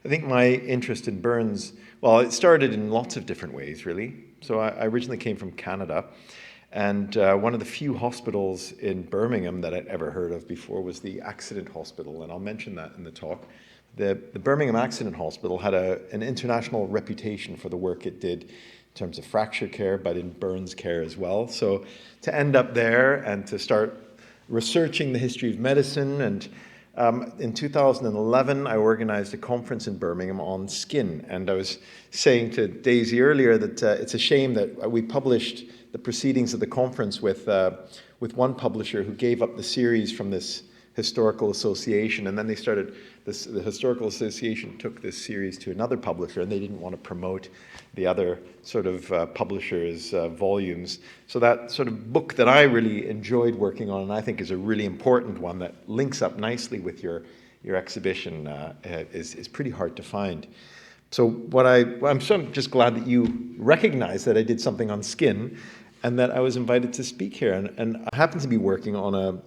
I think my interest in burns, well, it started in lots of different ways, really. So I originally came from Canada, and one of the few hospitals in Birmingham that I'd ever heard of before was the Accident Hospital, and I'll mention that in the talk. The Birmingham Accident Hospital had an international reputation for the work it did in terms of fracture care, but in burns care as well. So to end up there and to start researching the history of medicine, and in 2011, I organized a conference in Birmingham on skin, and I was saying to Daisy earlier that it's a shame that we published the proceedings of the conference with one publisher who gave up the series from this historical association, and then they started the historical association took this series to another publisher, and they didn't want to promote the other sort of publisher's volumes. So that sort of book that I really enjoyed working on, and I think is a really important one that links up nicely with your exhibition, is pretty hard to find. So I'm just glad that you recognize that I did something on skin, and that I was invited to speak here. And I happen to be working on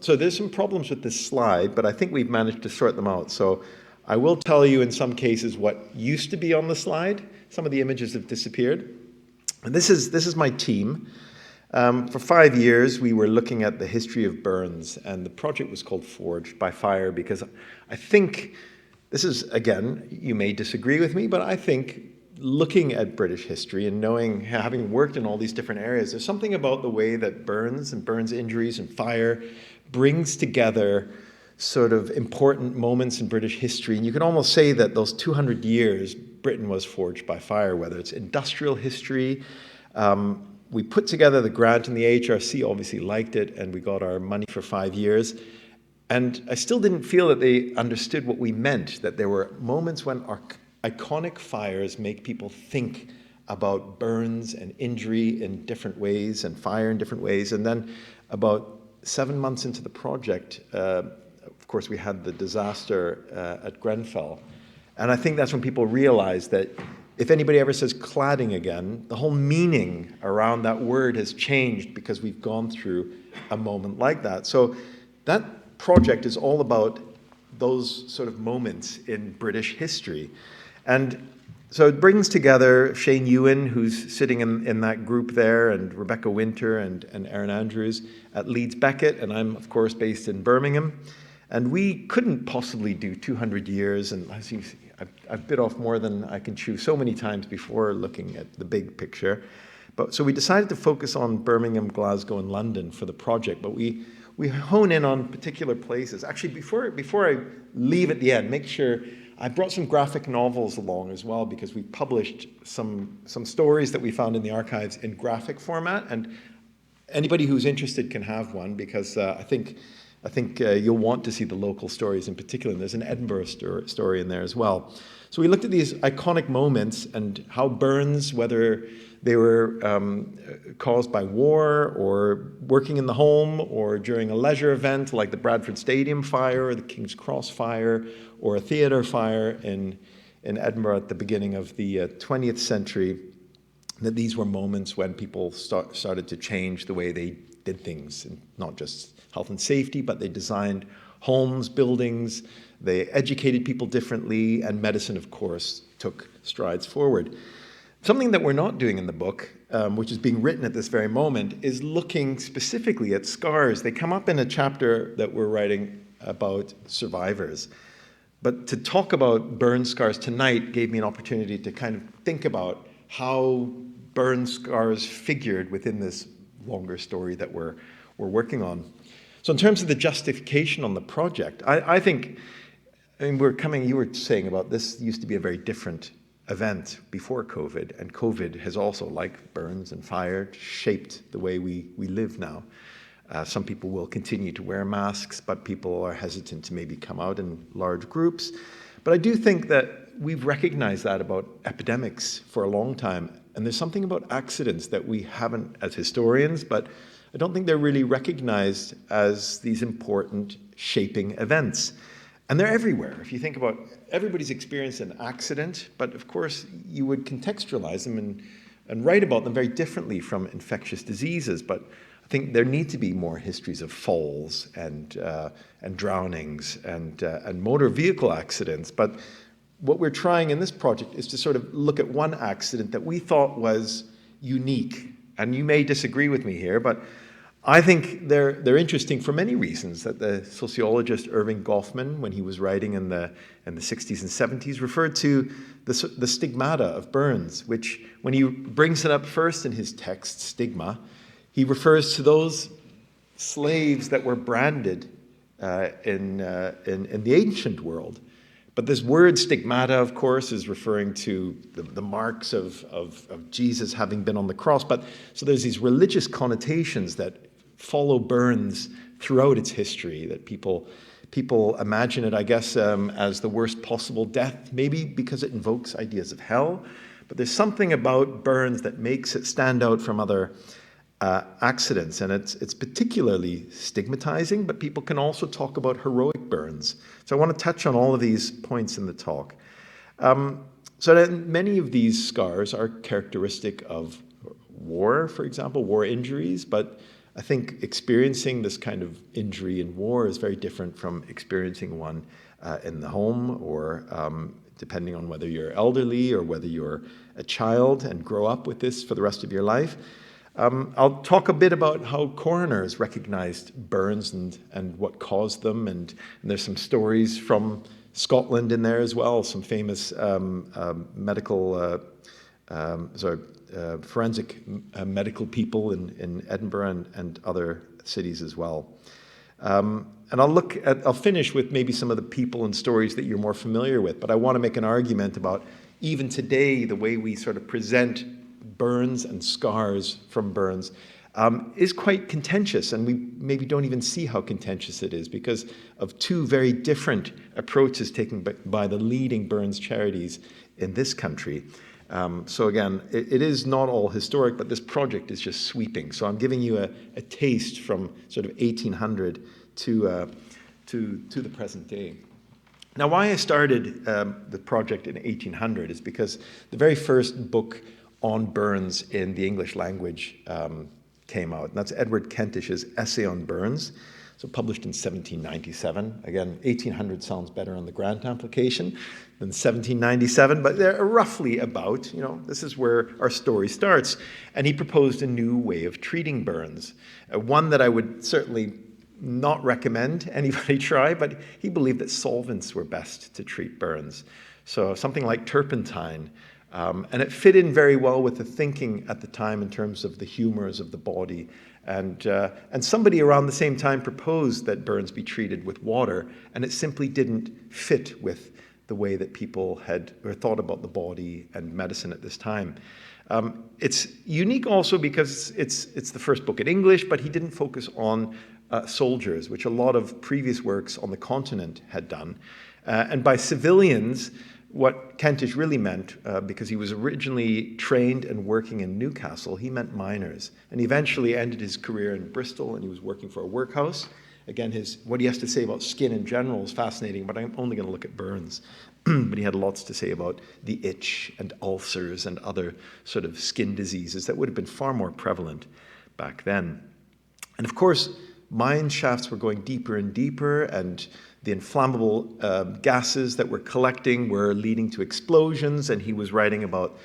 so there's some problems with this slide, but I think we've managed to sort them out. So I will tell you in some cases what used to be on the slide. Some of the images have disappeared. And this is my team. For 5 years, we were looking at the history of burns, and the project was called Forged by Fire, because I think, this is, again, you may disagree with me, but I think looking at British history and knowing, having worked in all these different areas, there's something about the way that burns and burns injuries and fire brings together sort of important moments in British history. And you can almost say that those 200 years, Britain was forged by fire, whether it's industrial history. We put together the grant, and the AHRC obviously liked it, and we got our money for 5 years. And I still didn't feel that they understood what we meant, that there were moments when our iconic fires make people think about burns and injury in different ways and fire in different ways. And then about 7 months into the project, of course, we had the disaster at Grenfell. And I think that's when people realized that if anybody ever says cladding again, the whole meaning around that word has changed because we've gone through a moment like that. So that project is all about those sort of moments in British history. And so it brings together Shane Ewan, who's sitting in that group there, and Rebecca Winter and Erin Andrews at Leeds Beckett, and I'm, of course, based in Birmingham. And we couldn't possibly do 200 years, and as you see, I've bit off more than I can chew so many times before looking at the big picture. So we decided to focus on Birmingham, Glasgow, and London for the project, but we hone in on particular places. Actually, before I leave at the end, make sure I brought some graphic novels along as well, because we published some stories that we found in the archives in graphic format, and anybody who's interested can have one, because I think you'll want to see the local stories in particular, and there's an Edinburgh story in there as well. So we looked at these iconic moments and how burns, whether they were caused by war or working in the home or during a leisure event like the Bradford Stadium fire or the King's Cross fire or a theatre fire in Edinburgh at the beginning of the 20th century, that these were moments when people started to change the way they did things, and not just health and safety, but they designed homes, buildings, they educated people differently, and medicine, of course, took strides forward. Something that we're not doing in the book, which is being written at this very moment, is looking specifically at scars. They come up in a chapter that we're writing about survivors. But to talk about burn scars tonight gave me an opportunity to kind of think about how burn scars figured within this longer story that we're working on. So in terms of the justification on the project, I think, you were saying about this used to be a very different event before COVID, and COVID has also, like burns and fire, shaped the way we live now. Some people will continue to wear masks, but people are hesitant to maybe come out in large groups. But I do think that we've recognized that about epidemics for a long time, and there's something about accidents that we haven't as historians, but I don't think they're really recognized as these important shaping events. And they're everywhere. If you think about everybody's experienced an accident, but of course you would contextualize them and write about them very differently from infectious diseases. But I think there need to be more histories of falls and drownings and motor vehicle accidents. But what we're trying in this project is to sort of look at one accident that we thought was unique. And you may disagree with me here, but I think they're interesting for many reasons. That the sociologist Irving Goffman, when he was writing in the 60s and 70s, referred to the stigmata of burns, which when he brings it up first in his text, Stigma, he refers to those slaves that were branded in the ancient world. But this word stigmata, of course, is referring to the marks of Jesus having been on the cross. But so there's these religious connotations that follow burns throughout its history, that people imagine it, I guess, as the worst possible death, maybe because it invokes ideas of hell. But there's something about burns that makes it stand out from other accidents, and it's particularly stigmatizing, but people can also talk about heroic burns. So I want to touch on all of these points in the talk. So that many of these scars are characteristic of war, for example, war injuries, but I think experiencing this kind of injury in war is very different from experiencing one in the home, or depending on whether you're elderly or whether you're a child and grow up with this for the rest of your life. I'll talk a bit about how coroners recognized burns and what caused them, and there's some stories from Scotland in there as well, some famous forensic medical people in Edinburgh and other cities as well. And I'll finish with maybe some of the people and stories that you're more familiar with, but I want to make an argument about even today, the way we sort of present burns and scars from burns is quite contentious, and we maybe don't even see how contentious it is because of two very different approaches taken by the leading burns charities in this country. So again, it is not all historic, but this project is just sweeping. So I'm giving you a taste from sort of 1800 to the present day. Now, why I started the project in 1800 is because the very first book on burns in the English language came out. And that's Edward Kentish's Essay on Burns, so published in 1797. Again, 1800 sounds better on the grant application than 1797, but they're roughly about, this is where our story starts. And he proposed a new way of treating burns, one that I would certainly not recommend anybody try, but he believed that solvents were best to treat burns. So something like turpentine. And it fit in very well with the thinking at the time in terms of the humors of the body. And somebody around the same time proposed that burns be treated with water, and it simply didn't fit with the way that people had or thought about the body and medicine at this time. It's unique also because it's the first book in English, but he didn't focus on soldiers, which a lot of previous works on the continent had done. And by civilians, what Kentish really meant, because he was originally trained and working in Newcastle, he meant miners. And he eventually ended his career in Bristol, and he was working for a workhouse. Again, what he has to say about skin in general is fascinating, but I'm only going to look at burns. But he had lots to say about the itch and ulcers and other sort of skin diseases that would have been far more prevalent back then. And of course, mine shafts were going deeper and deeper, and the inflammable gases that were collecting were leading to explosions, and he was writing about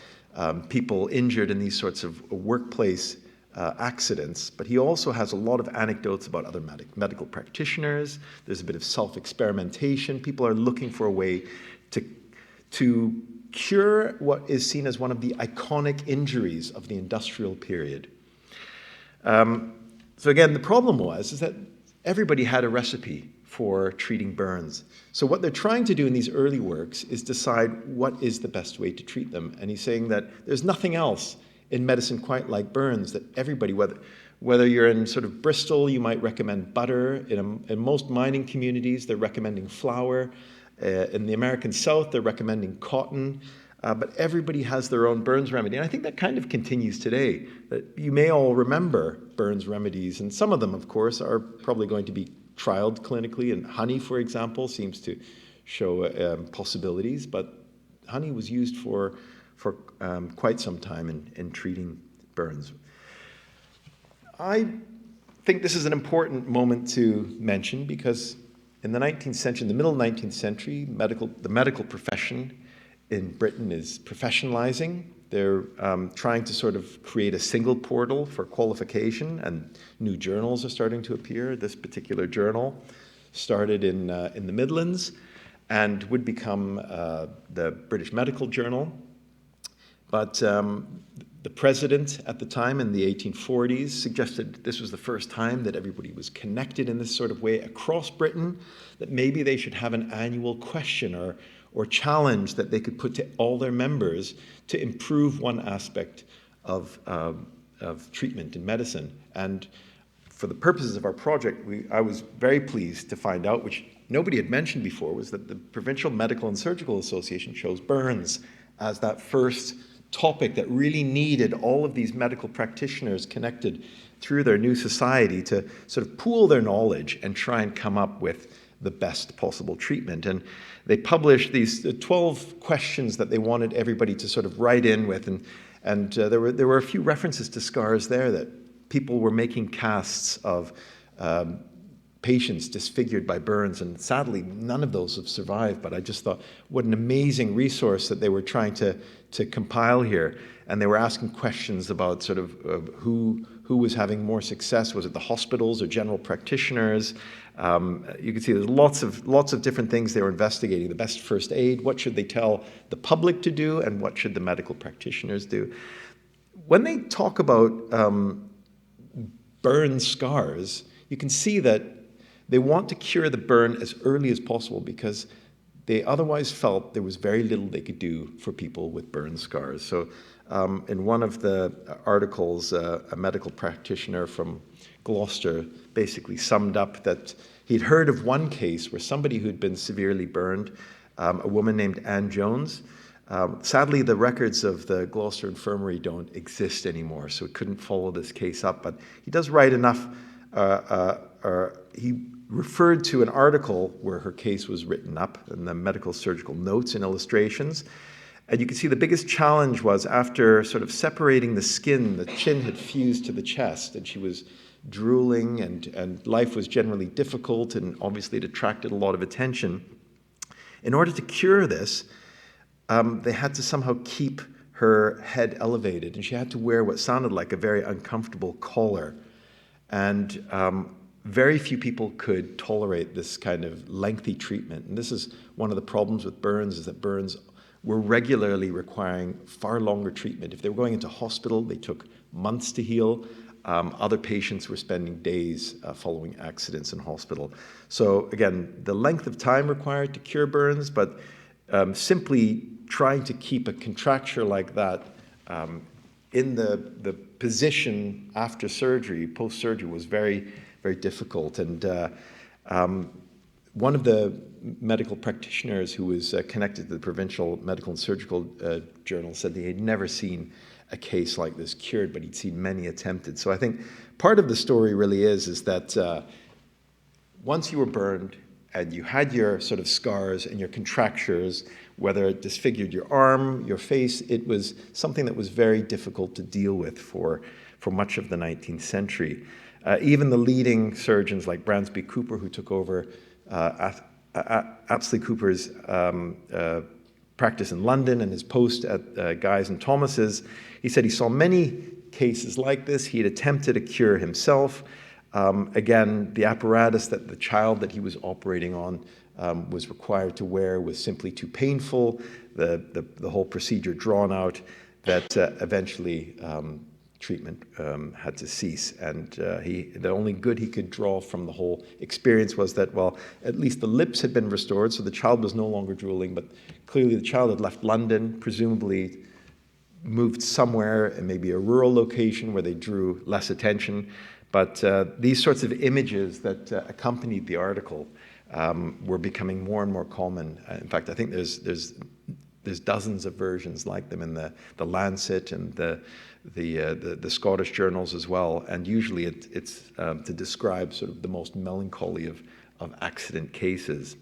people injured in these sorts of workplace accidents. But he also has a lot of anecdotes about other medical practitioners. There's a bit of self-experimentation. People are looking for a way to cure what is seen as one of the iconic injuries of the industrial period. So again, the problem is that everybody had a recipe for treating burns. So what they're trying to do in these early works is decide what is the best way to treat them. And he's saying that there's nothing else in medicine quite like burns, that everybody, whether you're in sort of Bristol, you might recommend butter. In most mining communities, they're recommending flour. In the American South, they're recommending cotton. But everybody has their own burns remedy. And I think that kind of continues today. That you may all remember burns remedies, and some of them, of course, are probably going to be trialed clinically. And honey, for example, seems to show possibilities. But honey was used for quite some time in treating burns. I think this is an important moment to mention because In the 19th century, in the middle 19th century, the medical profession in Britain is professionalizing. They're trying to sort of create a single portal for qualification, and new journals are starting to appear. This particular journal started in the Midlands and would become the British Medical Journal. But the president at the time in the 1840s suggested this was the first time that everybody was connected in this sort of way across Britain, that maybe they should have an annual question or challenge that they could put to all their members to improve one aspect of treatment in medicine. And for the purposes of our project, I was very pleased to find out, which nobody had mentioned before, was that the Provincial Medical and Surgical Association chose burns as that first topic that really needed all of these medical practitioners connected through their new society to sort of pool their knowledge and try and come up with the best possible treatment. And they published these 12 questions that they wanted everybody to sort of write in with, and there were a few references to scars there that people were making casts of patients disfigured by burns, and sadly none of those have survived. But I just thought, what an amazing resource that they were trying to compile here. And they were asking questions about sort of who was having more success. Was it the hospitals or general practitioners? You can see there's lots of different things they were investigating. The best first aid, what should they tell the public to do, and what should the medical practitioners do? When they talk about burn scars, you can see that they want to cure the burn as early as possible, because they otherwise felt there was very little they could do for people with burn scars. So in one of the articles, a medical practitioner from Gloucester basically summed up that he'd heard of one case where somebody who'd been severely burned, a woman named Anne Jones. Sadly, the records of the Gloucester Infirmary don't exist anymore, so he couldn't follow this case up. But he does write enough, he referred to an article where her case was written up in the medical surgical notes and illustrations. And you can see the biggest challenge was, after sort of separating the skin, the chin had fused to the chest, and she was drooling, and life was generally difficult, and obviously it attracted a lot of attention. In order to cure this, they had to somehow keep her head elevated, and she had to wear what sounded like a very uncomfortable collar. And very few people could tolerate this kind of lengthy treatment. And this is one of the problems with burns, is that burns were regularly requiring far longer treatment. If they were going into hospital, they took months to heal. Other patients were spending days following accidents in hospital. So again, the length of time required to cure burns, but simply trying to keep a contracture like that in the position after surgery, post-surgery, was very, very difficult. And one of the medical practitioners who was connected to the Provincial Medical and Surgical Journal said that he had never seen a case like this cured, but he'd seen many attempted. So I think part of the story really is that once you were burned and you had your sort of scars and your contractures, whether it disfigured your arm, your face, it was something that was very difficult to deal with for much of the 19th century. Even the leading surgeons like Bransby Cooper, who took over Apsley Cooper's practice in London and his post at Guy's and Thomas's, he said he saw many cases like this. He had attempted a cure himself. Again, the apparatus that the child that he was operating on was required to wear was simply too painful, the whole procedure drawn out, that eventually treatment had to cease. And the only good he could draw from the whole experience was that, well, at least the lips had been restored, so the child was no longer drooling, but clearly the child had left London, presumably moved somewhere, in maybe a rural location where they drew less attention. But these sorts of images that accompanied the article were becoming more and more common. In fact, I think there's dozens of versions like them in the Lancet and the Scottish journals as well. And usually it's to describe sort of the most melancholy of accident cases.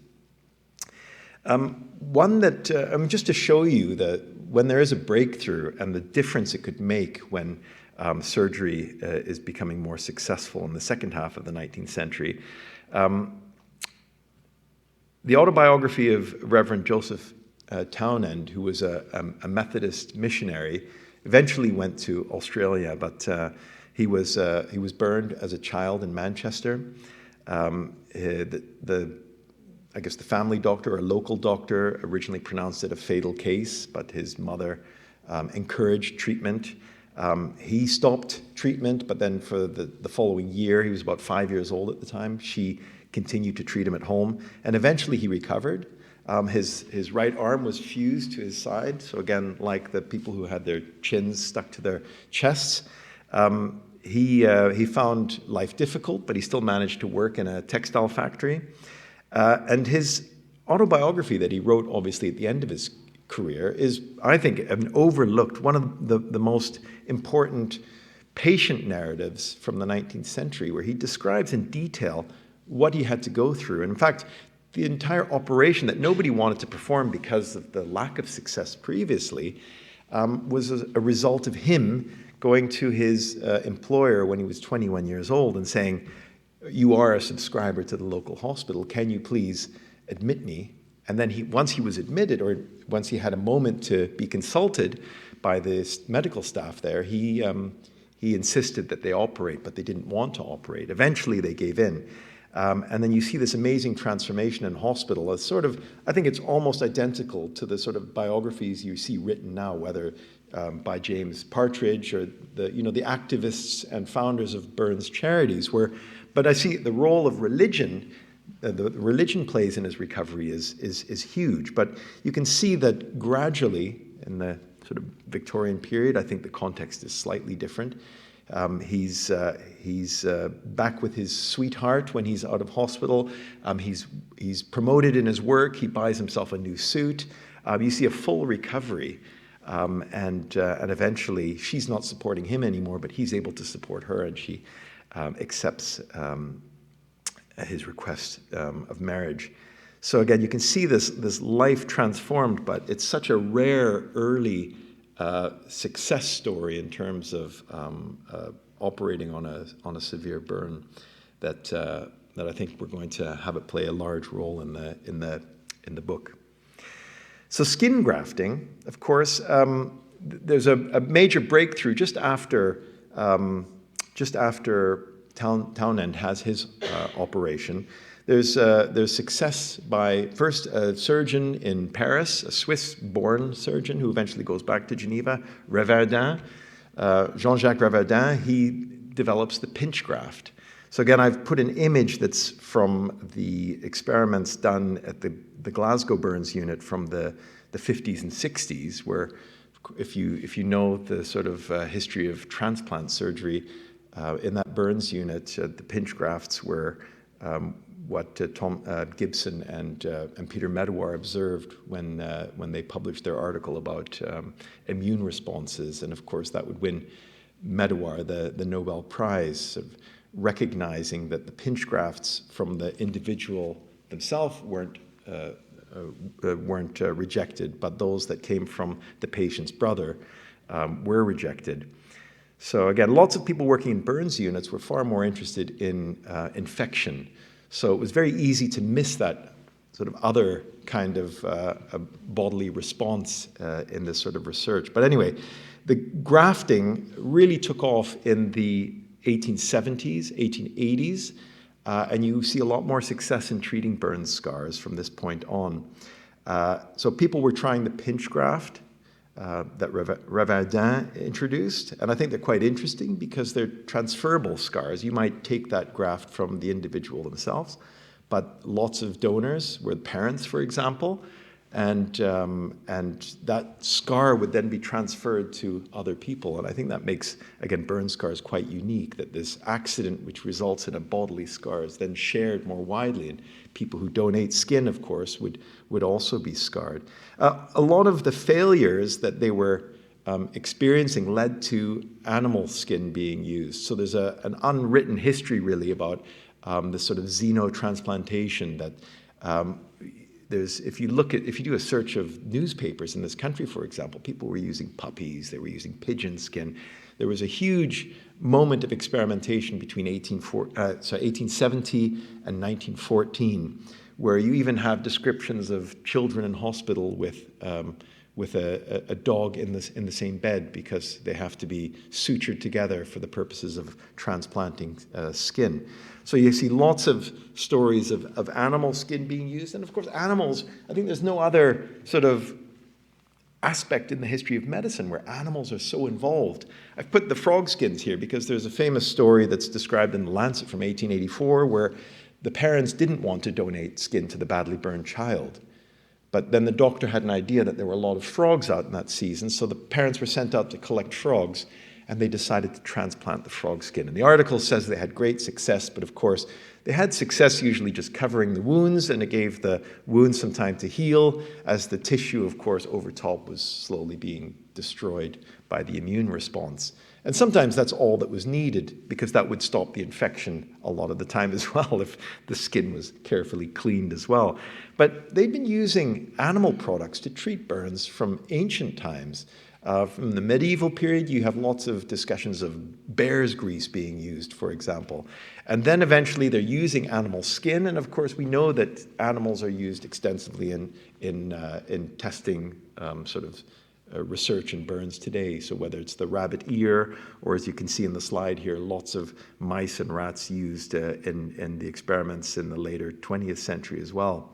One that, just to show you that when there is a breakthrough and the difference it could make when surgery is becoming more successful in the second half of the 19th century, The autobiography of Reverend Joseph Townend, who was a Methodist missionary, eventually went to Australia, but he was burned as a child in Manchester. I guess the family doctor, or local doctor, originally pronounced it a fatal case, but his mother encouraged treatment. He stopped treatment, but then for the following year, he was about 5 years old at the time, she continued to treat him at home, and eventually he recovered. His right arm was fused to his side, so again, like the people who had their chins stuck to their chests. He found life difficult, but he still managed to work in a textile factory. And his autobiography that he wrote, obviously, at the end of his career is, I think, an overlooked, one of the most important patient narratives from the 19th century, where he describes in detail what he had to go through. And in fact, the entire operation that nobody wanted to perform because of the lack of success previously was a result of him going to his employer when he was 21 years old and saying, "You are a subscriber to the local hospital, can you please admit me?" And then once he was admitted, or once he had a moment to be consulted by the medical staff there, he insisted that they operate, but they didn't want to operate. Eventually they gave in. And then you see this amazing transformation in hospital as sort of, I think it's almost identical to the sort of biographies you see written now, whether by James Partridge or the activists and founders of Burns Charities, but I see the role of religion, the religion plays in his recovery is huge. But you can see that gradually in the sort of Victorian period, I think the context is slightly different. He's back with his sweetheart when he's out of hospital. He's promoted in his work. He buys himself a new suit. You see a full recovery, and eventually she's not supporting him anymore, but he's able to support her, and she accepts his request of marriage. So again, you can see this life transformed, but it's such a rare early success story in terms of operating on a severe burn that I think we're going to have it play a large role in the book. So skin grafting, of course, there's a major breakthrough just after Townend has his operation. There's success by first a surgeon in Paris, a Swiss-born surgeon who eventually goes back to Geneva, Reverdin, Jean-Jacques Reverdin. He develops the pinch graft. So again, I've put an image that's from the experiments done at the Glasgow Burns unit from the 50s and 60s, where if you know the sort of history of transplant surgery, in that Burns unit, the pinch grafts were what Gibson and Peter Medawar observed when they published their article about immune responses. And of course, that would win Medawar the Nobel Prize, of recognizing that the pinch grafts from the individual themselves weren't rejected, but those that came from the patient's brother were rejected. So again, lots of people working in Burns units were far more interested in infection. So it was very easy to miss that sort of other kind of bodily response in this sort of research. But anyway, the grafting really took off in the 1870s, 1880s, and you see a lot more success in treating burn scars from this point on. So people were trying the pinch graft that Reverdin introduced, and I think they're quite interesting because they're transferable scars. You might take that graft from the individual themselves, but lots of donors were parents, for example, and that scar would then be transferred to other people. And I think that makes, again, burn scars quite unique, that this accident which results in a bodily scar is then shared more widely, and people who donate skin, of course, would also be scarred. A lot of the failures that they were experiencing led to animal skin being used. So there's an unwritten history really about this sort of xenotransplantation that if you do a search of newspapers in this country, for example, people were using puppies, they were using pigeon skin. There was a huge moment of experimentation between 1870 and 1914, where you even have descriptions of children in hospital with a dog in the same bed because they have to be sutured together for the purposes of transplanting skin. So you see lots of stories of animal skin being used. And of course, animals, I think there's no other sort of aspect in the history of medicine where animals are so involved. I've put the frog skins here because there's a famous story that's described in The Lancet from 1884 where the parents didn't want to donate skin to the badly burned child. But then the doctor had an idea that there were a lot of frogs out in that season, so the parents were sent out to collect frogs, and they decided to transplant the frog skin. And the article says they had great success, but of course, they had success usually just covering the wounds, and it gave the wounds some time to heal, as the tissue, of course, over top was slowly being destroyed by the immune response. And sometimes that's all that was needed, because that would stop the infection a lot of the time as well, if the skin was carefully cleaned as well. But they'd been using animal products to treat burns from ancient times. From the medieval period, you have lots of discussions of bear's grease being used, for example. And then eventually they're using animal skin, and of course we know that animals are used extensively in testing research in burns today. So whether it's the rabbit ear, or as you can see in the slide here, lots of mice and rats used in the experiments in the later 20th century as well.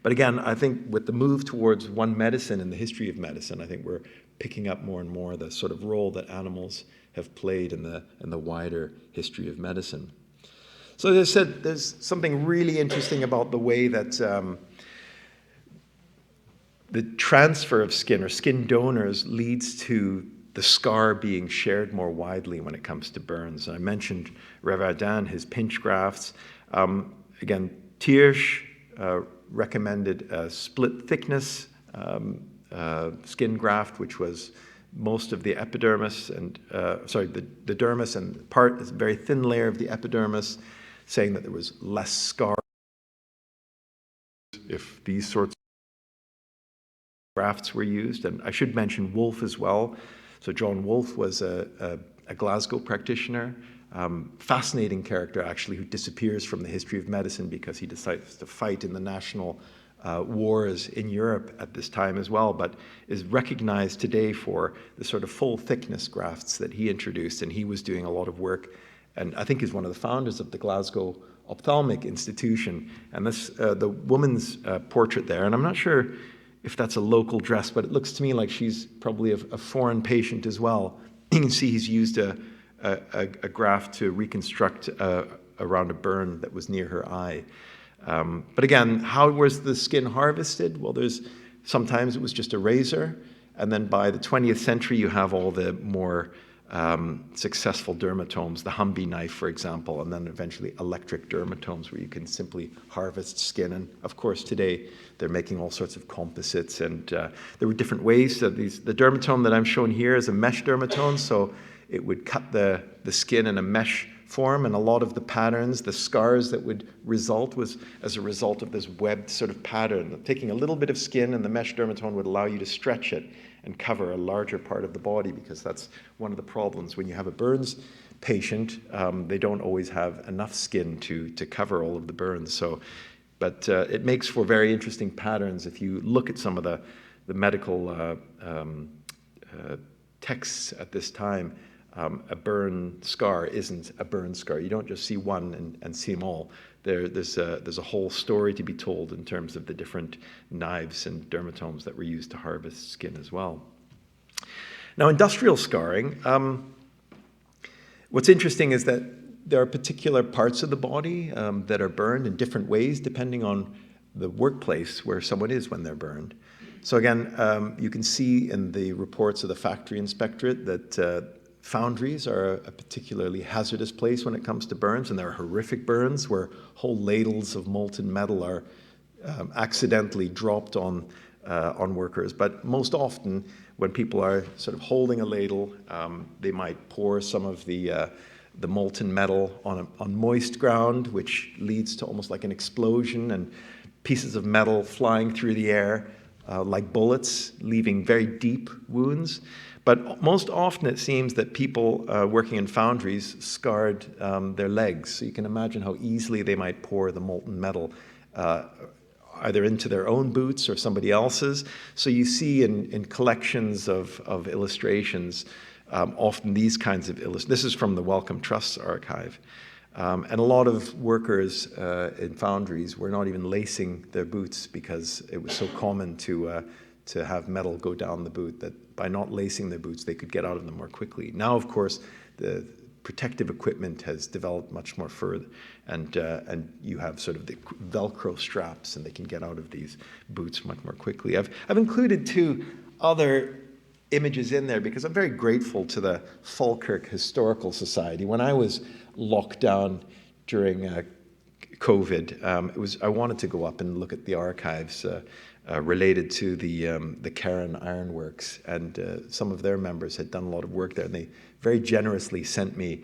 But again, I think with the move towards one medicine in the history of medicine, I think we're picking up more and more the sort of role that animals have played in the wider history of medicine. So as I said, there's something really interesting about the way that the transfer of skin or skin donors leads to the scar being shared more widely when it comes to burns. And I mentioned Revardin, his pinch grafts. Again, Thiersch recommended a split thickness skin graft, which was most of the epidermis and the dermis and part is a very thin layer of the epidermis, saying that there was less scar if these sorts of grafts were used. And I should mention Wolfe as well. So John Wolfe was a Glasgow practitioner, fascinating character actually, who disappears from the history of medicine because he decides to fight in the national wars in Europe at this time as well, but is recognized today for the sort of full thickness grafts that he introduced, and he was doing a lot of work, and I think is one of the founders of the Glasgow Ophthalmic Institution. And this the woman's portrait there, and I'm not sure if that's a local dress, but it looks to me like she's probably a foreign patient as well. You can see he's used a graft to reconstruct around a burn that was near her eye. But again, how was the skin harvested? Well, sometimes it was just a razor, and then by the 20th century you have all the more successful dermatomes, the Humvee knife, for example, and then eventually electric dermatomes where you can simply harvest skin. And of course today they're making all sorts of composites, and there were different ways. So the dermatome that I'm showing here is a mesh dermatome, so it would cut the skin in a mesh form, and a lot of the patterns, the scars that would result was as a result of this webbed sort of pattern. Taking a little bit of skin, and the mesh dermatome would allow you to stretch it and cover a larger part of the body, because that's one of the problems when you have a burns patient. They don't always have enough skin to cover all of the burns. But it makes for very interesting patterns. If you look at some of the medical texts at this time, a burn scar isn't a burn scar. You don't just see one and see them all. There's a whole story to be told in terms of the different knives and dermatomes that were used to harvest skin as well. Now, industrial scarring, what's interesting is that there are particular parts of the body that are burned in different ways depending on the workplace where someone is when they're burned. So again, you can see in the reports of the factory inspectorate that foundries are a particularly hazardous place when it comes to burns, and there are horrific burns where whole ladles of molten metal are accidentally dropped on workers. But most often, when people are sort of holding a ladle, they might pour some of the molten metal on moist ground, which leads to almost like an explosion and pieces of metal flying through the air like bullets, leaving very deep wounds. But most often it seems that people working in foundries scarred their legs. So you can imagine how easily they might pour the molten metal either into their own boots or somebody else's. So you see in collections of illustrations, often these kinds of illustrations. This is from the Wellcome Trust's archive. And a lot of workers in foundries were not even lacing their boots because it was so common to have metal go down the boot that by not lacing their boots, they could get out of them more quickly. Now, of course, the protective equipment has developed much more further, and you have sort of the Velcro straps, and they can get out of these boots much more quickly. I've included two other images in there because I'm very grateful to the Falkirk Historical Society. When I was locked down during COVID, I wanted to go up and look at the archives related to the Cairn Ironworks, and some of their members had done a lot of work there, and they very generously sent me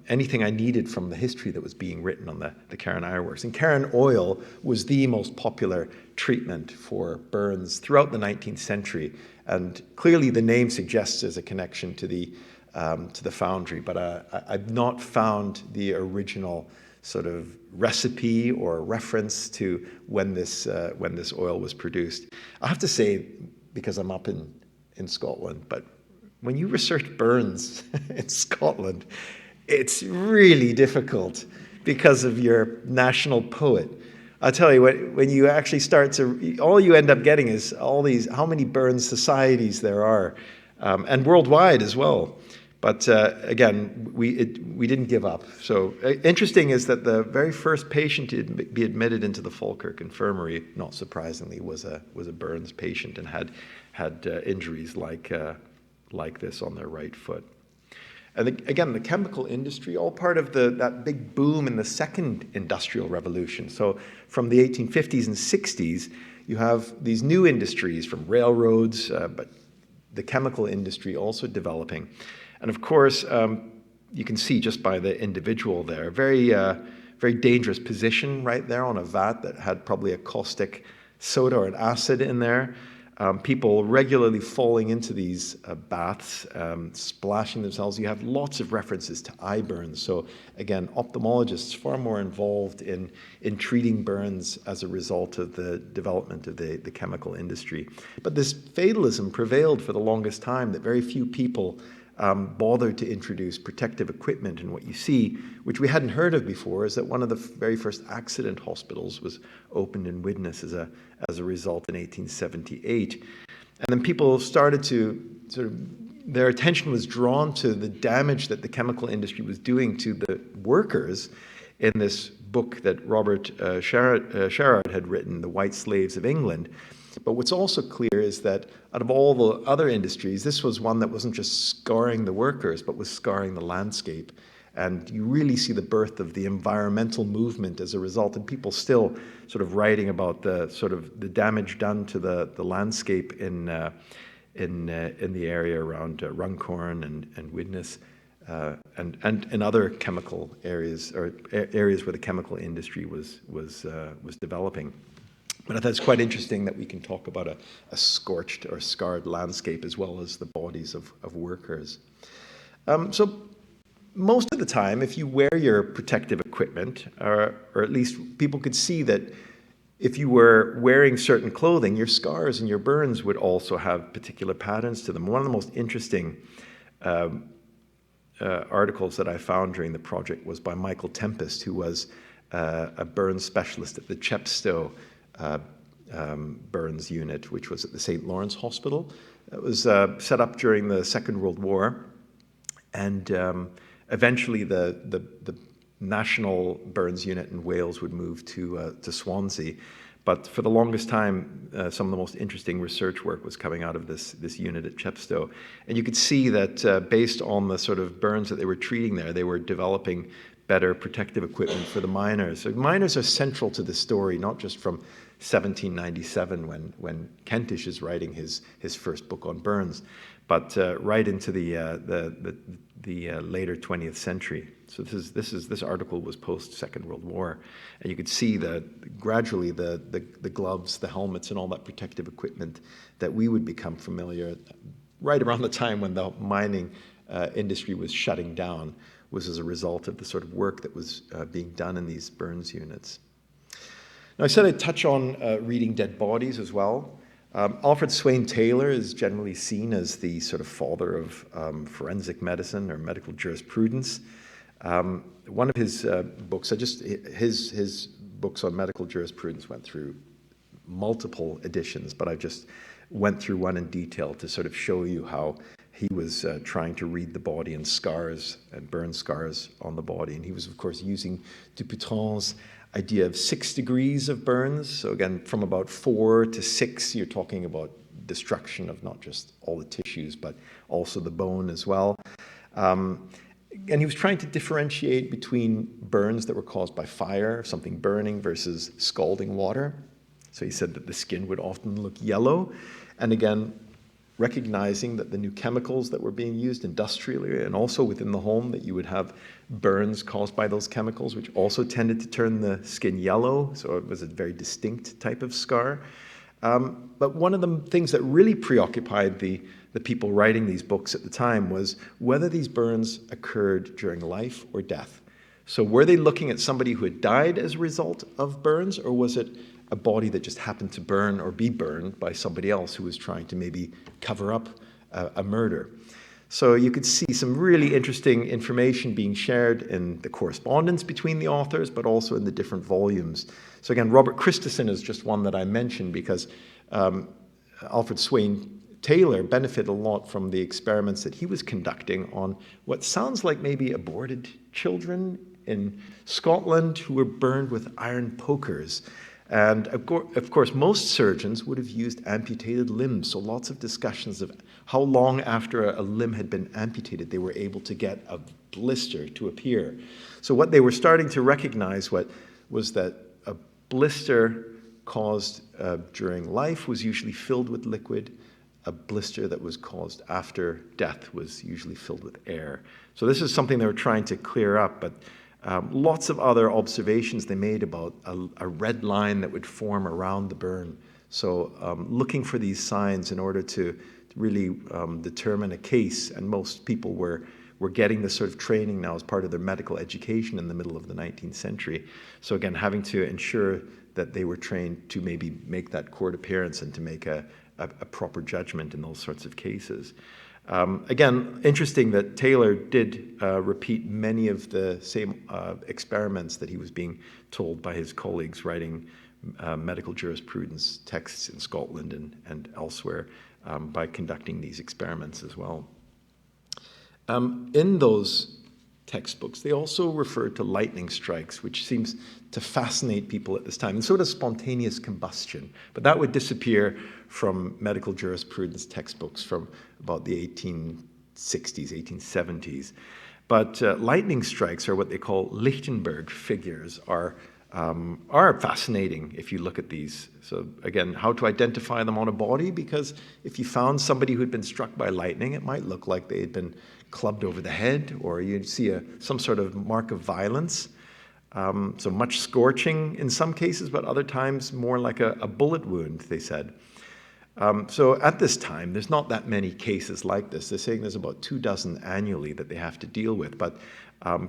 anything I needed from the history that was being written on the Cairn Ironworks. And Cairn oil was the most popular treatment for burns throughout the 19th century, and clearly the name suggests there's a connection to the foundry, but I've not found the original sort of recipe or reference to when this oil was produced. I have to say, because I'm up in Scotland, but when you research burns in Scotland, it's really difficult because of your national poet. I'll tell you, when you actually start to, all you end up getting is all these, how many burns societies there are, and worldwide as well. But again, we didn't give up. So interesting is that the very first patient to be admitted into the Falkirk Infirmary, not surprisingly, was a burns patient and had injuries like this on their right foot. And again, the chemical industry, all part of that big boom in the second industrial revolution. So from the 1850s and 60s, you have these new industries from railroads, but the chemical industry also developing. And of course, you can see just by the individual there, very dangerous position right there on a vat that had probably a caustic soda or an acid in there. People regularly falling into these baths, splashing themselves. You have lots of references to eye burns. So again, ophthalmologists far more involved in treating burns as a result of the development of the chemical industry. But this fatalism prevailed for the longest time, that very few people bothered to introduce protective equipment. And what you see, which we hadn't heard of before, is that one of the very first accident hospitals was opened in Widnes as a result in 1878. And then people started to their attention was drawn to the damage that the chemical industry was doing to the workers in this book that Robert Sherard had written, The White Slaves of England. But what's also clear is that out of all the other industries, this was one that wasn't just scarring the workers, but was scarring the landscape. And you really see the birth of the environmental movement as a result, and people still sort of writing about the damage done to the landscape in the area around Runcorn and Widnes, and in other chemical areas, or areas where the chemical industry was developing. But I thought it's quite interesting that we can talk about a scorched or scarred landscape as well as the bodies of workers. So most of the time, if you wear your protective equipment, or at least people could see that if you were wearing certain clothing, your scars and your burns would also have particular patterns to them. One of the most interesting articles that I found during the project was by Michael Tempest, who was a burns specialist at the Chepstow burns unit, which was at the St. Lawrence Hospital. It was set up during the Second World War, and eventually the national burns unit in Wales would move to Swansea. But for the longest time, some of the most interesting research work was coming out of this unit at Chepstow. And you could see that based on the sort of burns that they were treating there, they were developing better protective equipment for the miners. So miners are central to the story, not just from 1797 when Kentish is writing his first book on burns, but right into the later 20th century. So this article was post Second World War, and you could see that gradually the gloves, the helmets, and all that protective equipment that we would become familiar right around the time when the mining industry was shutting down was as a result of the sort of work that was being done in these burns units. Now, I said I'd touch on reading dead bodies as well. Alfred Swain Taylor is generally seen as the sort of father of forensic medicine or medical jurisprudence. One of his books, his books on medical jurisprudence went through multiple editions, but I just went through one in detail to sort of show you how he was trying to read the body and scars and burn scars on the body. And he was, of course, using Dupuytren's idea of 6 degrees of burns. So again, from about 4 to 6, you're talking about destruction of not just all the tissues, but also the bone as well. And he was trying to differentiate between burns that were caused by fire, something burning, versus scalding water. So he said that the skin would often look yellow. And again, recognizing that the new chemicals that were being used industrially and also within the home, that you would have burns caused by those chemicals, which also tended to turn the skin yellow. So it was a very distinct type of scar. But one of the things that really preoccupied the people writing these books at the time was whether these burns occurred during life or death. So were they looking at somebody who had died as a result of burns, or was it a body that just happened to burn or be burned by somebody else who was trying to maybe cover up a murder? So you could see some really interesting information being shared in the correspondence between the authors, but also in the different volumes. So again, Robert Christensen is just one that I mentioned because Alfred Swain Taylor benefited a lot from the experiments that he was conducting on what sounds like maybe aborted children in Scotland who were burned with iron pokers. And of course, most surgeons would have used amputated limbs. So lots of discussions of how long after a limb had been amputated they were able to get a blister to appear. So what they were starting to recognize was that a blister caused during life was usually filled with liquid. A blister that was caused after death was usually filled with air. So this is something they were trying to clear up, but lots of other observations they made about a red line that would form around the burn. So looking for these signs in order to really determine a case, and most people were getting this sort of training now as part of their medical education in the middle of the 19th century. So again, having to ensure that they were trained to maybe make that court appearance and to make a proper judgment in those sorts of cases. Again, interesting that Taylor did repeat many of the same experiments that he was being told by his colleagues writing medical jurisprudence texts in Scotland and elsewhere by conducting these experiments as well. In those textbooks, they also refer to lightning strikes, which seems to fascinate people at this time, and so does spontaneous combustion. But that would disappear from medical jurisprudence textbooks from about the 1860s, 1870s. But lightning strikes, are what they call Lichtenberg figures, are fascinating if you look at these. So again, how to identify them on a body, because if you found somebody who had been struck by lightning, it might look like they had been clubbed over the head, or you'd see some sort of mark of violence. So much scorching in some cases, but other times more like a bullet wound, they said. So at this time, there's not that many cases like this. They're saying there's about 24 annually that they have to deal with, but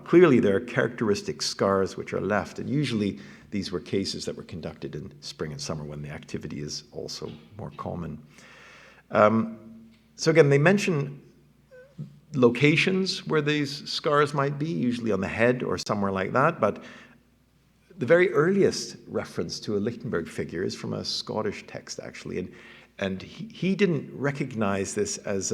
clearly there are characteristic scars which are left, and usually these were cases that were conducted in spring and summer when the activity is also more common. So again, they mention locations where these scars might be, usually on the head or somewhere like that, but the very earliest reference to a Lichtenberg figure is from a Scottish text, actually, and he didn't recognize this as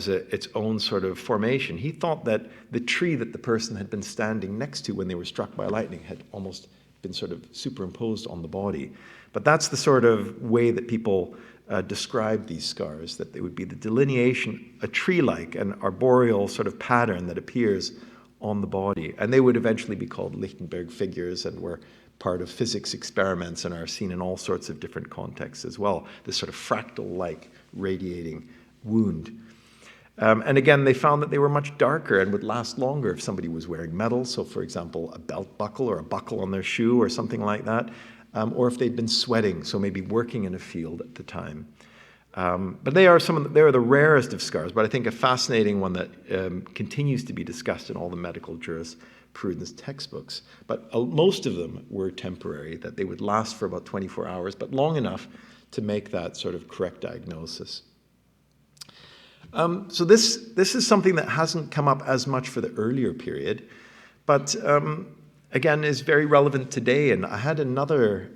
its own sort of formation. He thought that the tree that the person had been standing next to when they were struck by lightning had almost been sort of superimposed on the body. But that's the sort of way that people describe these scars, that they would be the delineation, a tree-like, an arboreal sort of pattern that appears on the body. And they would eventually be called Lichtenberg figures and were part of physics experiments and are seen in all sorts of different contexts as well, this sort of fractal-like radiating wound. And again, they found that they were much darker and would last longer if somebody was wearing metal, so for example, a belt buckle or a buckle on their shoe or something like that, or if they'd been sweating, so maybe working in a field at the time. But they are the rarest of scars, but I think a fascinating one that continues to be discussed in all the medical jurisprudence jurisprudence textbooks, but most of them were temporary, that they would last for about 24 hours, but long enough to make that sort of correct diagnosis. So this is something that hasn't come up as much for the earlier period, but again is very relevant today. And I had another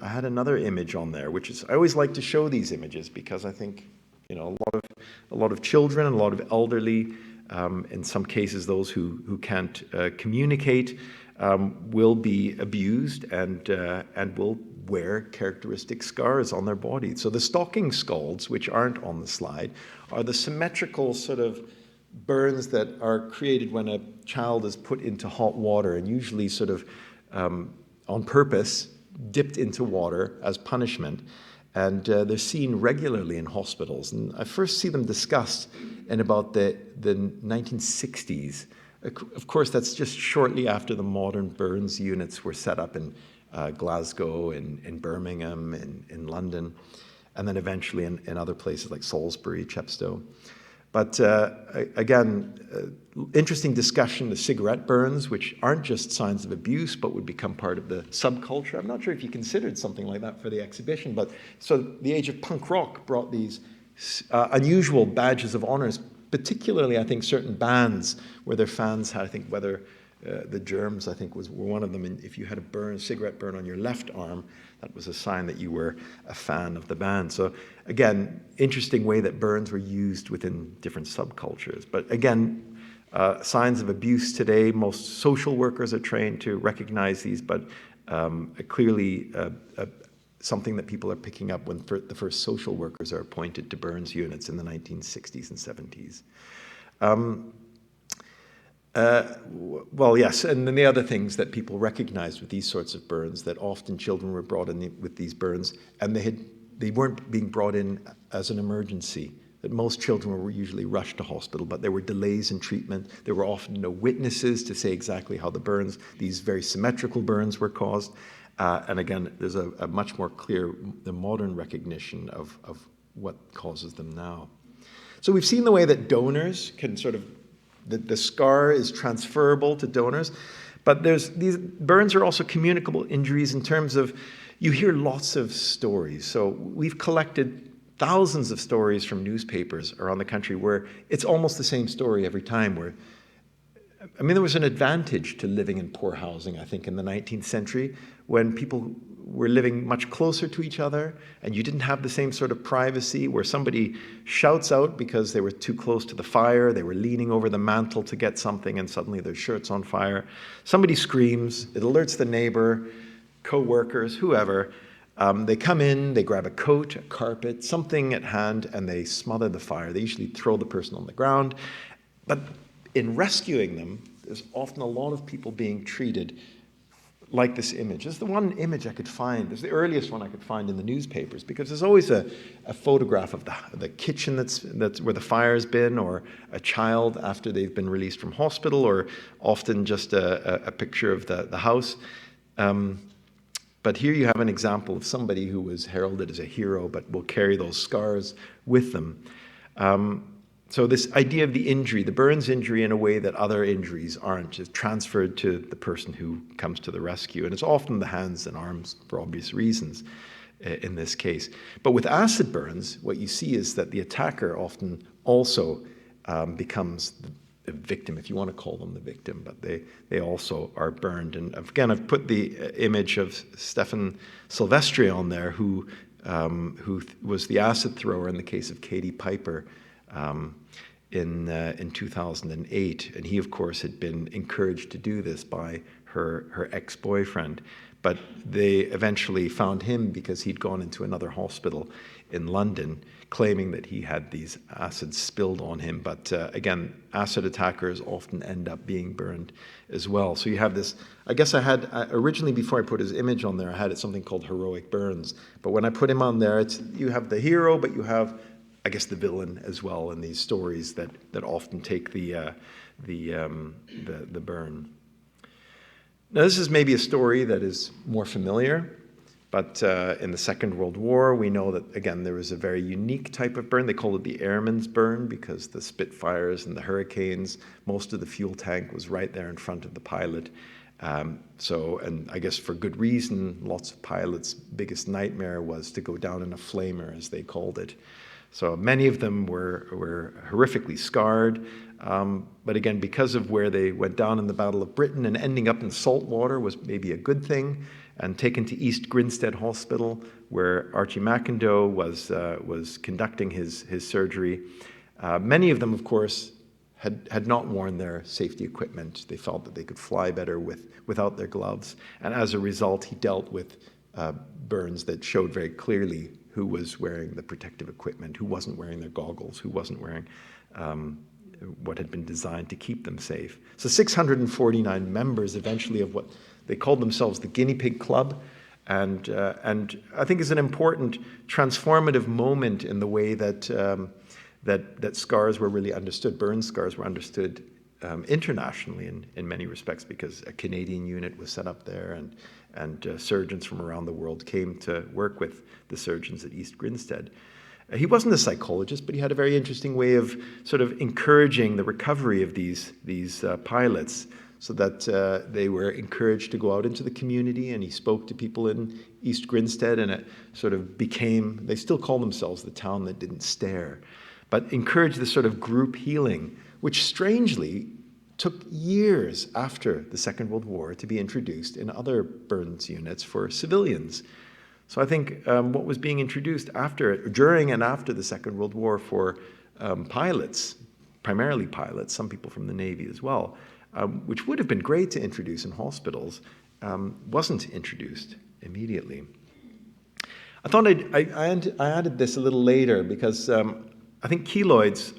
image on there, which is, I always like to show these images because I think, you know, a lot of children and a lot of elderly, in some cases those who can't communicate, will be abused and will wear characteristic scars on their body. So the stocking scalds, which aren't on the slide, are the symmetrical sort of burns that are created when a child is put into hot water, and usually sort of on purpose dipped into water as punishment. And they're seen regularly in hospitals. And I first see them discussed in about the 1960s. Of course, that's just shortly after the modern burns units were set up in Glasgow, in Birmingham, in London, and then eventually in other places like Salisbury, Chepstow. But again, interesting discussion of cigarette burns, which aren't just signs of abuse, but would become part of the subculture. I'm not sure if you considered something like that for the exhibition, but so the age of punk rock brought these unusual badges of honors, particularly, I think, certain bands where their fans had, I think, whether the Germs, I think, were one of them. And if you had a cigarette burn on your left arm, that was a sign that you were a fan of the band. So again, interesting way that burns were used within different subcultures. But again, signs of abuse today, most social workers are trained to recognize these, but clearly something that people are picking up when the first social workers are appointed to burns units in the 1960s and 70s. Well, yes, and then the other things that people recognized with these sorts of burns, that often children were brought in with these burns, and they weren't being brought in as an emergency, that most children were usually rushed to hospital, but there were delays in treatment. There were often no witnesses to say exactly how the burns, these very symmetrical burns, were caused. And again, there's a much more clear, the modern recognition of what causes them now. So we've seen the way that donors can sort of, the scar is transferable to donors, but these burns are also communicable injuries in terms of, you hear lots of stories. So we've collected thousands of stories from newspapers around the country where it's almost the same story every time. There was an advantage to living in poor housing, I think, in the 19th century, when people were living much closer to each other, and you didn't have the same sort of privacy where somebody shouts out because they were too close to the fire, they were leaning over the mantle to get something, and suddenly their shirt's on fire. Somebody screams, it alerts the neighbor, co-workers, whoever. They come in, they grab a coat, a carpet, something at hand, and they smother the fire. They usually throw the person on the ground. But in rescuing them, there's often a lot of people being treated like this image. This is the one image I could find. It's the earliest one I could find in the newspapers, because there's always a photograph of the kitchen that's where the fire's been, or a child after they've been released from hospital, or often just a picture of the house. But here you have an example of somebody who was heralded as a hero, but will carry those scars with them. So this idea of the injury, the burns injury, in a way that other injuries aren't, is transferred to the person who comes to the rescue. And it's often the hands and arms for obvious reasons in this case. But with acid burns, what you see is that the attacker often also becomes the victim, if you want to call them the victim, but they also are burned. And again, I've put the image of Stefan Silvestri on there, who was the acid thrower in the case of Katie Piper, in 2008, and he, of course, had been encouraged to do this by her ex-boyfriend. But they eventually found him because he'd gone into another hospital in London, claiming that he had these acids spilled on him. But again, acid attackers often end up being burned as well. So you have this. I guess I had originally, before I put his image on there, I had something called heroic burns. But when I put him on there, you have the hero, but you have, I guess, the villain as well in these stories that often take the burn. Now, this is maybe a story that is more familiar, but in the Second World War, we know that, again, there was a very unique type of burn. They called it the airman's burn because the Spitfires and the Hurricanes, most of the fuel tank was right there in front of the pilot. And I guess for good reason, lots of pilots' biggest nightmare was to go down in a flamer, as they called it. So many of them were horrifically scarred. But again, because of where they went down in the Battle of Britain, and ending up in salt water was maybe a good thing, and taken to East Grinstead Hospital, where Archie McIndoe was conducting his surgery. Many of them, of course, had not worn their safety equipment. They felt that they could fly better without their gloves. And as a result, he dealt with burns that showed very clearly who was wearing the protective equipment, who wasn't wearing their goggles, who wasn't wearing what had been designed to keep them safe. So 649 members eventually of what they called themselves the Guinea Pig Club. And I think is an important transformative moment in the way that that scars were really understood. Burn scars were understood internationally in many respects, because a Canadian unit was set up there, and surgeons from around the world came to work with the surgeons at East Grinstead. He wasn't a psychologist, but he had a very interesting way of sort of encouraging the recovery of these pilots, so that they were encouraged to go out into the community. And he spoke to people in East Grinstead, and it sort of became, they still call themselves the town that didn't stare, but encouraged this sort of group healing, which strangely took years after the Second World War to be introduced in other burns units for civilians. So I think what was being introduced during and after the Second World War for pilots, primarily pilots, some people from the Navy as well, which would have been great to introduce in hospitals, wasn't introduced immediately. I thought I added this a little later because I think keloids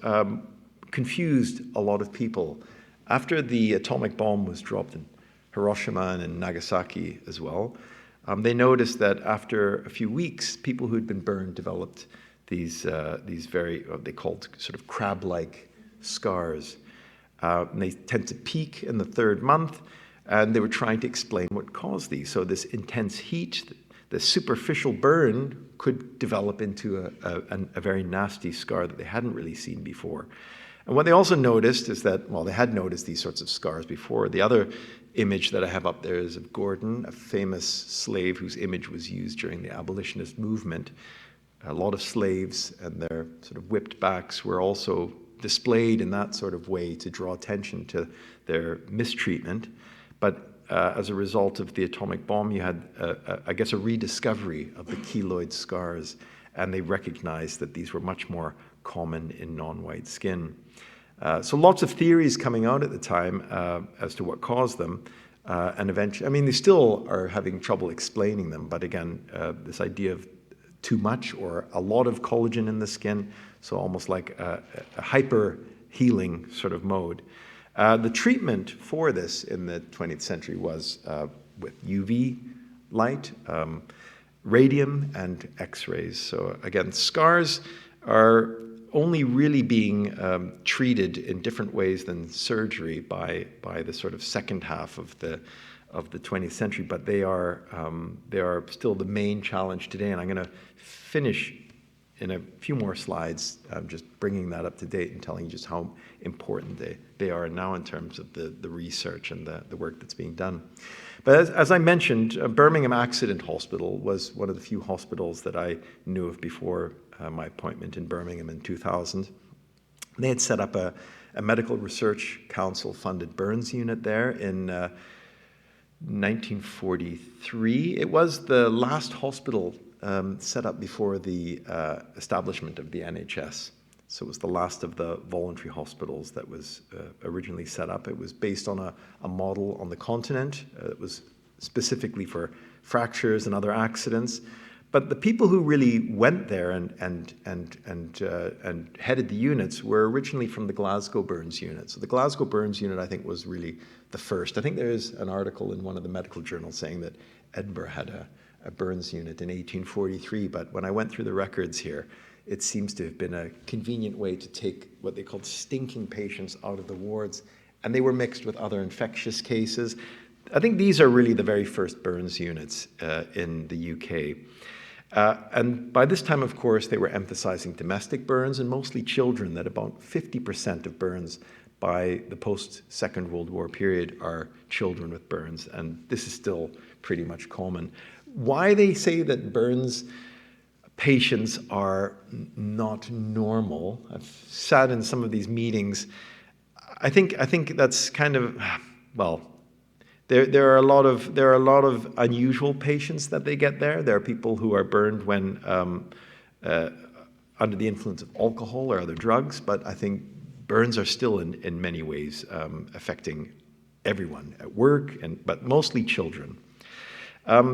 confused a lot of people. After the atomic bomb was dropped in Hiroshima and in Nagasaki as well, they noticed that after a few weeks, people who'd been burned developed these very, what they called sort of crab-like scars. And they tend to peak in the third month, and they were trying to explain what caused these. So this intense heat, the superficial burn could develop into a very nasty scar that they hadn't really seen before. And what they also noticed is that, well, they had noticed these sorts of scars before. The other image that I have up there is of Gordon, a famous slave whose image was used during the abolitionist movement. A lot of slaves and their sort of whipped backs were also displayed in that sort of way to draw attention to their mistreatment. But as a result of the atomic bomb, you had, I guess, a rediscovery of the keloid scars, and they recognized that these were much more common in non-white skin. So lots of theories coming out at the time as to what caused them, and eventually, I mean, they still are having trouble explaining them, but again, this idea of too much or a lot of collagen in the skin, so almost like a hyper healing sort of mode. The treatment for this in the 20th century was with UV light, radium, and X-rays. So again, scars are only really being treated in different ways than surgery by the sort of second half of the 20th century, but they are still the main challenge today. And I'm going to finish in a few more slides, just bringing that up to date and telling you just how important they are now in terms of the research and the work that's being done. But as I mentioned, Birmingham Accident Hospital was one of the few hospitals that I knew of before my appointment in Birmingham in 2000. They had set up a Medical Research Council-funded burns unit there in 1943. It was the last hospital set up before the establishment of the NHS. So it was the last of the voluntary hospitals that was originally set up. It was based on a model on the continent. It was specifically for fractures and other accidents. But the people who really went there and headed the units were originally from the Glasgow Burns Unit. So the Glasgow Burns Unit, I think, was really the first. I think there is an article in one of the medical journals saying that Edinburgh had a burns unit in 1843, but when I went through the records here, it seems to have been a convenient way to take what they called stinking patients out of the wards, and they were mixed with other infectious cases. I think these are really the very first burns units in the UK. And by this time, of course, they were emphasizing domestic burns and mostly children, that about 50% of burns by the post-Second World War period are children with burns, and this is still pretty much common. Why they say that burns patients are not normal, I've sat in some of these meetings. I think that's kind of, well, there are a lot of unusual patients that they get there. There are people who are burned when under the influence of alcohol or other drugs, but I think burns are still in many ways affecting everyone at work, but mostly children.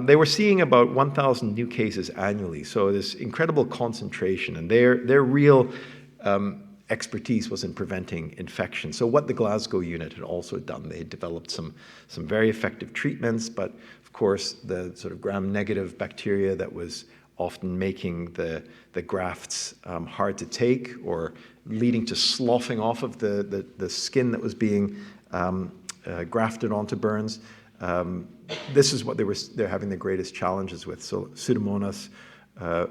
They were seeing about 1,000 new cases annually, so this incredible concentration, and their real expertise was in preventing infection. So what the Glasgow unit had also done, they had developed some very effective treatments, but of course the sort of gram-negative bacteria that was often making the grafts hard to take or leading to sloughing off of the skin that was being grafted onto burns. This is what they're having the greatest challenges with. So Pseudomonas,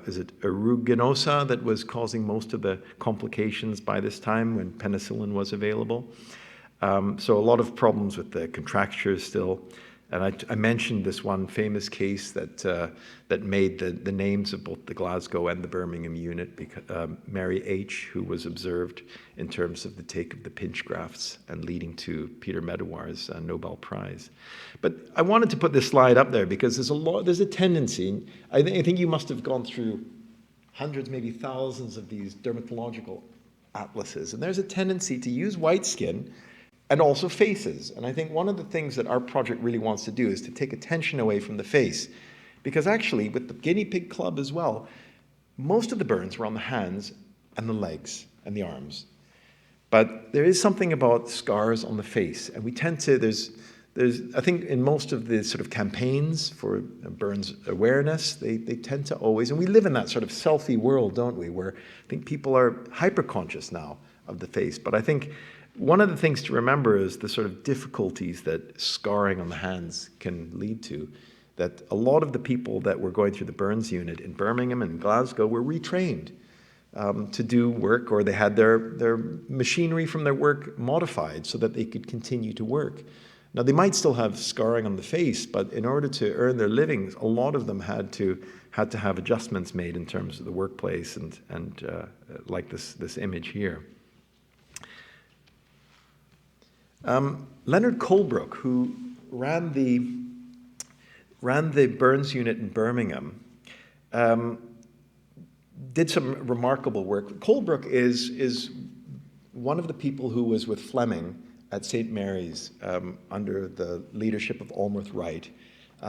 is it aeruginosa that was causing most of the complications by this time when penicillin was available? So a lot of problems with the contractures still. And I mentioned this one famous case that made the names of both the Glasgow and the Birmingham unit, because Mary H., who was observed in terms of the take of the pinch grafts and leading to Peter Medawar's Nobel Prize. But I wanted to put this slide up there because there's a tendency, I think you must have gone through hundreds, maybe thousands of these dermatological atlases, and there's a tendency to use white skin and also faces. And I think one of the things that our project really wants to do is to take attention away from the face. Because actually, with the guinea pig club as well, most of the burns were on the hands and the legs and the arms. But there is something about scars on the face. And we tend to, I think in most of the sort of campaigns for burns awareness, they tend to always, and we live in that sort of selfie world, don't we, where I think people are hyper-conscious now of the face. But I think one of the things to remember is the sort of difficulties that scarring on the hands can lead to, that a lot of the people that were going through the burns unit in Birmingham and Glasgow were retrained to do work, or they had their machinery from their work modified so that they could continue to work. Now, they might still have scarring on the face, but in order to earn their livings, a lot of them had to have adjustments made in terms of the workplace and like this image here. Leonard Colebrook, who ran the burns unit in Birmingham, did some remarkable work. Colebrook is one of the people who was with Fleming at St. Mary's under the leadership of Almroth Wright.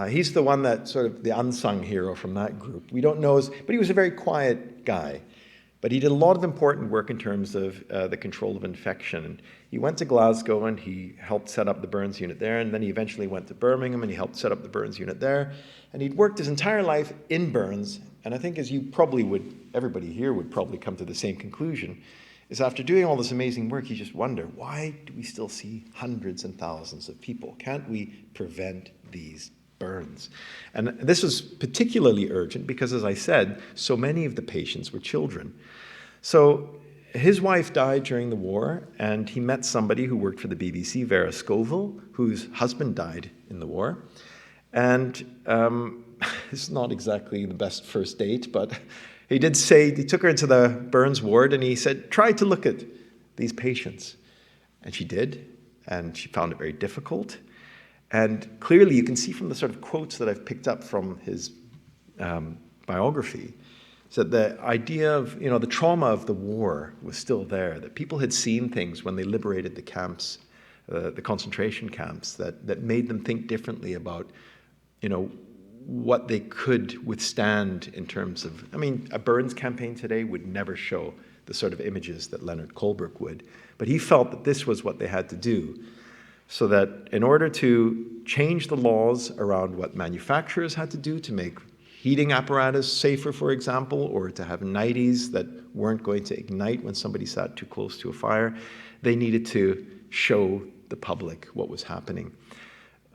He's the one that sort of the unsung hero from that group. We don't know, but he was a very quiet guy. But he did a lot of important work in terms of the control of infection. He went to Glasgow and he helped set up the burns unit there, and then he eventually went to Birmingham and he helped set up the burns unit there. And he'd worked his entire life in burns, and I think as you probably would, everybody here would probably come to the same conclusion, is after doing all this amazing work, you just wonder, why do we still see hundreds and thousands of people? Can't we prevent these burns? And this was particularly urgent because, as I said, so many of the patients were children. So his wife died during the war, and he met somebody who worked for the BBC, Vera Scoville, whose husband died in the war. And it's not exactly the best first date, but he did say, he took her into the burns ward and he said, try to look at these patients. And she did, and she found it very difficult. And clearly you can see from the sort of quotes that I've picked up from his biography, so the idea of, the trauma of the war was still there, that people had seen things when they liberated the camps, the concentration camps, that made them think differently about, what they could withstand in terms of, a burns campaign today would never show the sort of images that Leonard Colebrook would, but he felt that this was what they had to do, so that in order to change the laws around what manufacturers had to do to make heating apparatus safer, for example, or to have nighties that weren't going to ignite when somebody sat too close to a fire, they needed to show the public what was happening.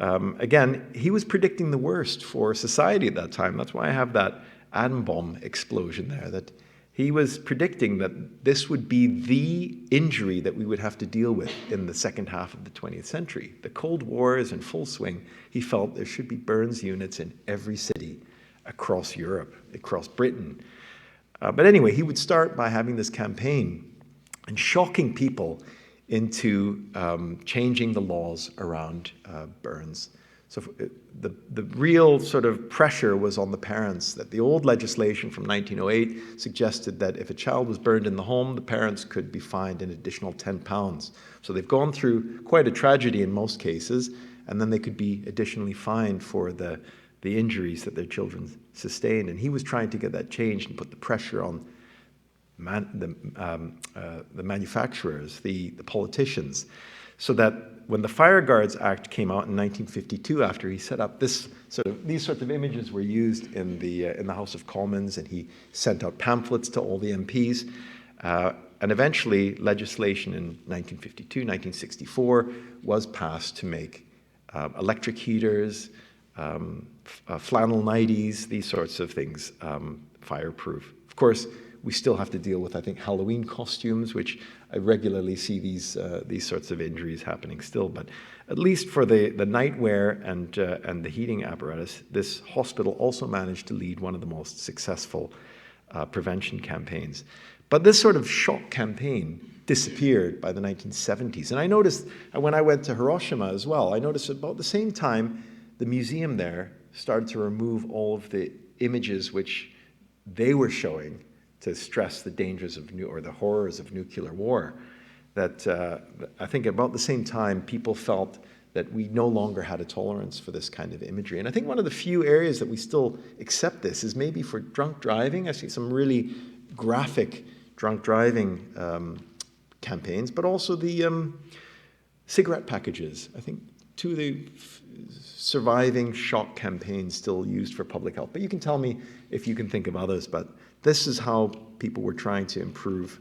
Again, he was predicting the worst for society at that time. That's why I have that atom bomb explosion there, that he was predicting that this would be the injury that we would have to deal with in the second half of the 20th century. The Cold War is in full swing. He felt there should be burns units in every city across Europe, across Britain. But anyway, he would start by having this campaign and shocking people into changing the laws around burns. So the real sort of pressure was on the parents, that the old legislation from 1908 suggested that if a child was burned in the home, the parents could be fined an additional £10. So they've gone through quite a tragedy in most cases, and then they could be additionally fined for the injuries that their children sustained. And he was trying to get that changed and put the pressure on the manufacturers, the politicians, so that when the Fire Guards Act came out in 1952, after he set up these sorts of images were used in the House of Commons, and he sent out pamphlets to all the MPs, and eventually legislation in 1952, 1964 was passed to make electric heaters, flannel nighties, these sorts of things fireproof. Of course, we still have to deal with, I think, Halloween costumes, which I regularly see these sorts of injuries happening still. But at least for the nightwear and the heating apparatus, this hospital also managed to lead one of the most successful prevention campaigns. But this sort of shock campaign disappeared by the 1970s. And I noticed, when I went to Hiroshima as well, I noticed about the same time the museum there started to remove all of the images which they were showing to stress the dangers of or the horrors of nuclear war. That I think about the same time people felt that we no longer had a tolerance for this kind of imagery. And I think one of the few areas that we still accept this is maybe for drunk driving. I see some really graphic drunk driving campaigns, but also the cigarette packages. I think two of the surviving shock campaigns still used for public health. But you can tell me if you can think of others, but this is how people were trying to improve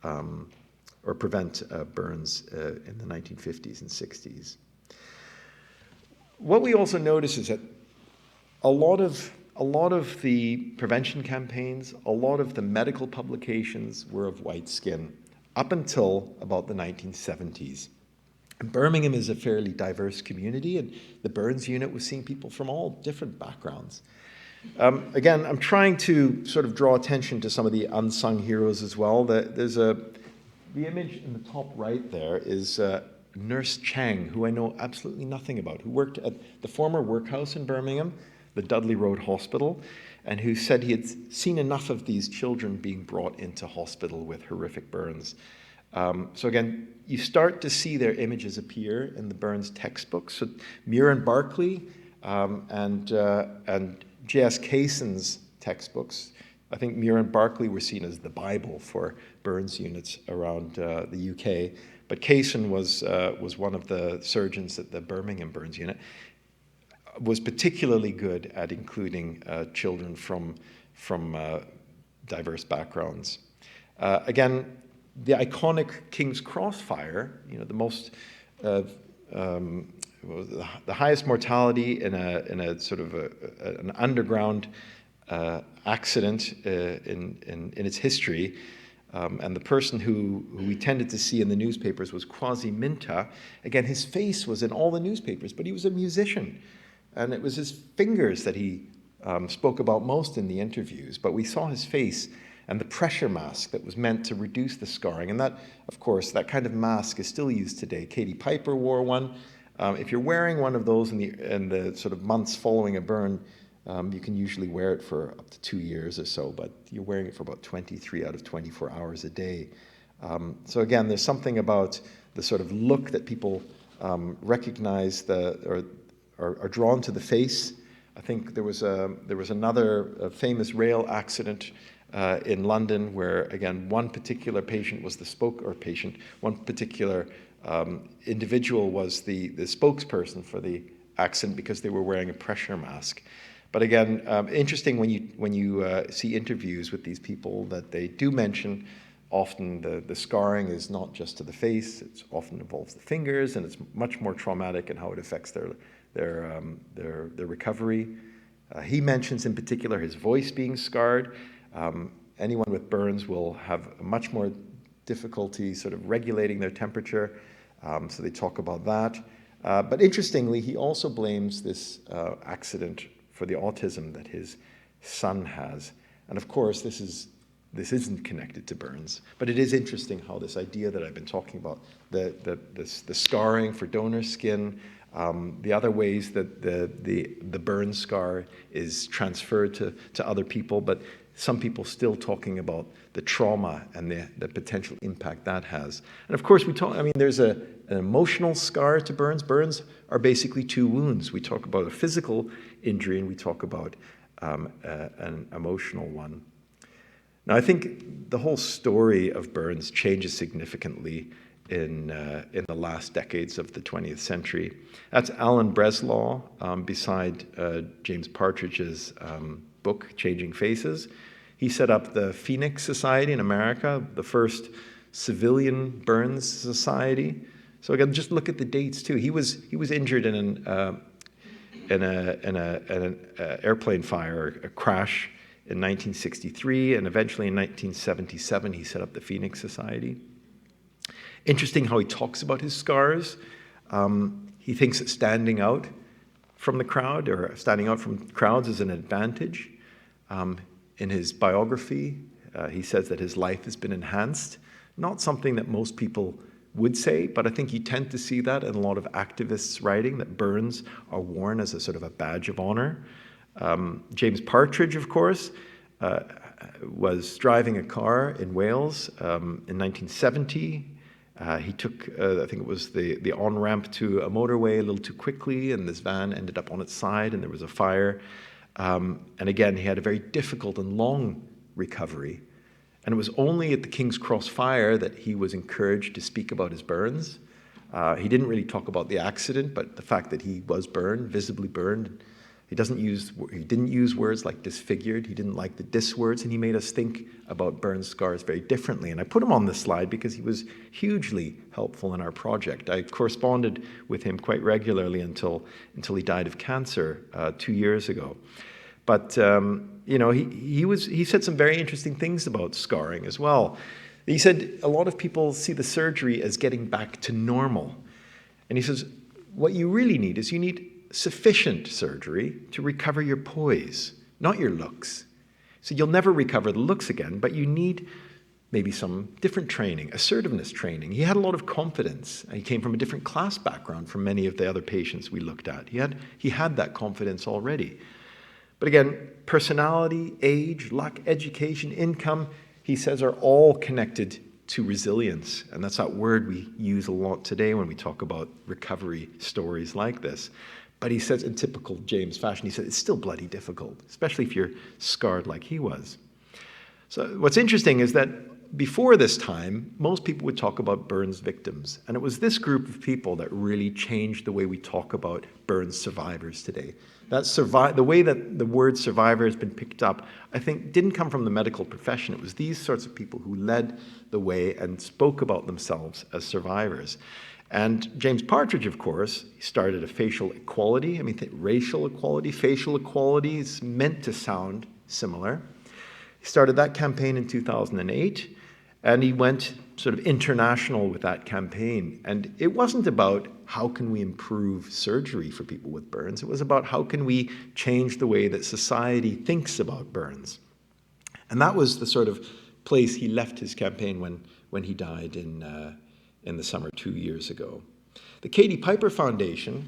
or prevent burns in the 1950s and 60s. What we also notice is that a lot of the prevention campaigns, a lot of the medical publications were of white skin up until about the 1970s. And Birmingham is a fairly diverse community, and the burns unit was seeing people from all different backgrounds. Again, I'm trying to sort of draw attention to some of the unsung heroes as well. The image in the top right there is Nurse Chang, who I know absolutely nothing about, who worked at the former workhouse in Birmingham, the Dudley Road Hospital, and who said he had seen enough of these children being brought into hospital with horrific burns. So again, you start to see their images appear in the burns textbooks. So Muir and Barclay and J.S. Cayson's textbooks. I think Muir and Barclay were seen as the Bible for burns units around the UK. But Cayson was one of the surgeons at the Birmingham Burns Unit, was particularly good at including children from diverse backgrounds. Again, the iconic King's Cross fire, the most the highest mortality in a sort of an underground accident in its history, and the person who we tended to see in the newspapers was Kwasi Minta. Again, his face was in all the newspapers, but he was a musician, and it was his fingers that he spoke about most in the interviews. But we saw his face and the pressure mask that was meant to reduce the scarring, and that, of course, that kind of mask is still used today. Katie Piper wore one. If you're wearing one of those in the sort of months following a burn, you can usually wear it for up to 2 years or so, but you're wearing it for about 23 out of 24 hours a day. So again, there's something about the sort of look that people recognize or are drawn to the face. I think there was another famous rail accident in London where, again, one particular patient was one particular individual was the spokesperson for the accident because they were wearing a pressure mask. But again, interesting when you see interviews with these people that they do mention often the scarring is not just to the face, it often involves the fingers, and it's much more traumatic in how it affects their recovery. He mentions in particular his voice being scarred, anyone with burns will have much more difficulty sort of regulating their temperature. So they talk about that. But interestingly, he also blames this accident for the autism that his son has. And of course, this isn't connected to burns, but it is interesting how this idea that I've been talking about, the scarring for donor skin, the other ways that the burn scar is transferred to other people, but some people still talking about the trauma and the potential impact that has. And of course, there's an emotional scar to burns. Burns are basically two wounds. We talk about a physical injury and we talk about an emotional one. Now, I think the whole story of burns changes significantly in the last decades of the 20th century. That's Alan Breslaw beside James Partridge's book, Changing Faces. He set up the Phoenix Society in America, the first civilian burns society. So again, just look at the dates too. He was injured in an airplane fire, a crash in 1963, and eventually in 1977 he set up the Phoenix Society. Interesting how he talks about his scars. He thinks that standing out from the crowd or standing out from crowds is an advantage. In his biography, he says that his life has been enhanced. Not something that most people would say, but I think you tend to see that in a lot of activists' writing, that burns are worn as a sort of a badge of honor. James Partridge, of course, was driving a car in Wales in 1970. He took, I think it was the on-ramp to a motorway a little too quickly, and this van ended up on its side, and there was a fire. And again, he had a very difficult and long recovery. And it was only at the King's Cross fire that he was encouraged to speak about his burns. He didn't really talk about the accident, but the fact that he was burned, visibly burned. He didn't use words like disfigured. He didn't like the dis words, and he made us think about burn scars very differently. And I put him on this slide because he was hugely helpful in our project. I corresponded with him quite regularly until he died of cancer 2 years ago. But he said some very interesting things about scarring as well. He said a lot of people see the surgery as getting back to normal. And he says, what you really need is you need sufficient surgery to recover your poise, not your looks. So you'll never recover the looks again, but you need maybe some different training, assertiveness training. He had a lot of confidence. He came from a different class background from many of the other patients we looked at. He had that confidence already. But again, personality, age, luck, education, income, he says, are all connected to resilience. And that's that word we use a lot today when we talk about recovery stories like this. But he says, in typical James fashion, he said, it's still bloody difficult, especially if you're scarred like he was. So what's interesting is that before this time, most people would talk about burns victims. And it was this group of people that really changed the way we talk about burns survivors today. The way that the word survivor has been picked up, I think, didn't come from the medical profession. It was these sorts of people who led the way and spoke about themselves as survivors. And James Partridge, of course, started a facial equality. Racial equality, facial equality is meant to sound similar. He started that campaign in 2008, and he went sort of international with that campaign. And it wasn't about how can we improve surgery for people with burns. It was about how can we change the way that society thinks about burns. And that was the sort of place he left his campaign when he died in the summer 2 years ago. The Katie Piper Foundation,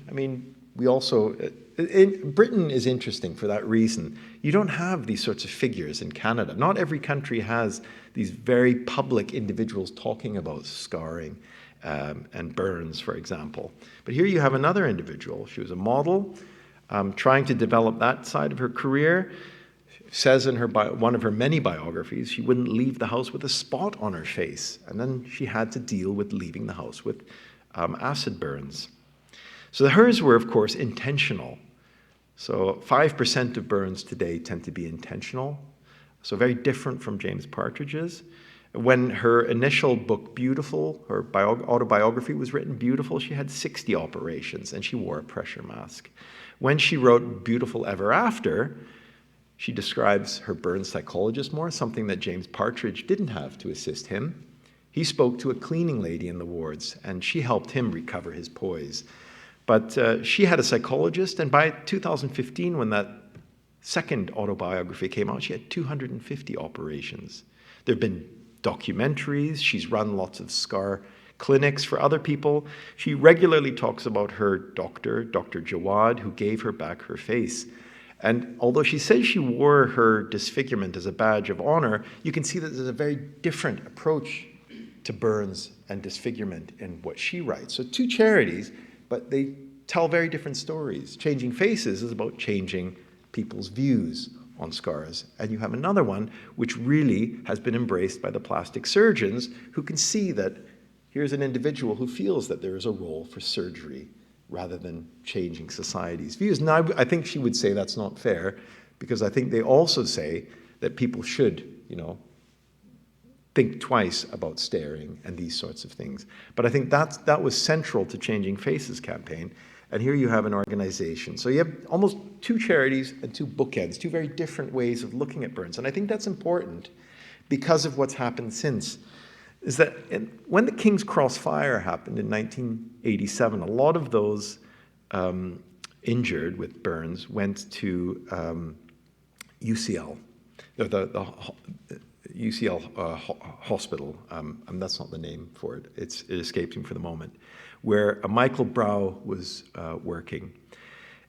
Britain is interesting for that reason. You don't have these sorts of figures in Canada. Not every country has these very public individuals talking about scarring and burns, for example. But here you have another individual. She was a model, trying to develop that side of her career. Says in one of her many biographies, she wouldn't leave the house with a spot on her face. And then she had to deal with leaving the house with acid burns. So hers were, of course, intentional. So 5% of burns today tend to be intentional. So very different from James Partridge's. When her initial book, Beautiful, her autobiography was written, Beautiful, she had 60 operations and she wore a pressure mask. When she wrote Beautiful Ever After, She describes her burn psychologist more, something that James Partridge didn't have to assist him. He spoke to a cleaning lady in the wards, and she helped him recover his poise. But she had a psychologist, and by 2015, when that second autobiography came out, she had 250 operations. There have been documentaries. She's run lots of scar clinics for other people. She regularly talks about her doctor, Dr. Jawad, who gave her back her face. And although she says she wore her disfigurement as a badge of honor, you can see that there's a very different approach to burns and disfigurement in what she writes. So two charities, but they tell very different stories. Changing Faces is about changing people's views on scars. And you have another one which really has been embraced by the plastic surgeons who can see that here's an individual who feels that there is a role for surgery rather than changing society's views. Now, I think she would say that's not fair, because I think they also say that people should, think twice about staring and these sorts of things. But I think that was central to Changing Faces campaign. And here you have an organization. So you have almost two charities and two bookends, two very different ways of looking at burns. And I think that's important because of what's happened since. Is that when the King's Cross fire happened in 1987, a lot of those injured with burns went to UCL, the UCL hospital, and that's not the name for it. It escapes me for the moment, where Michael Brow was working.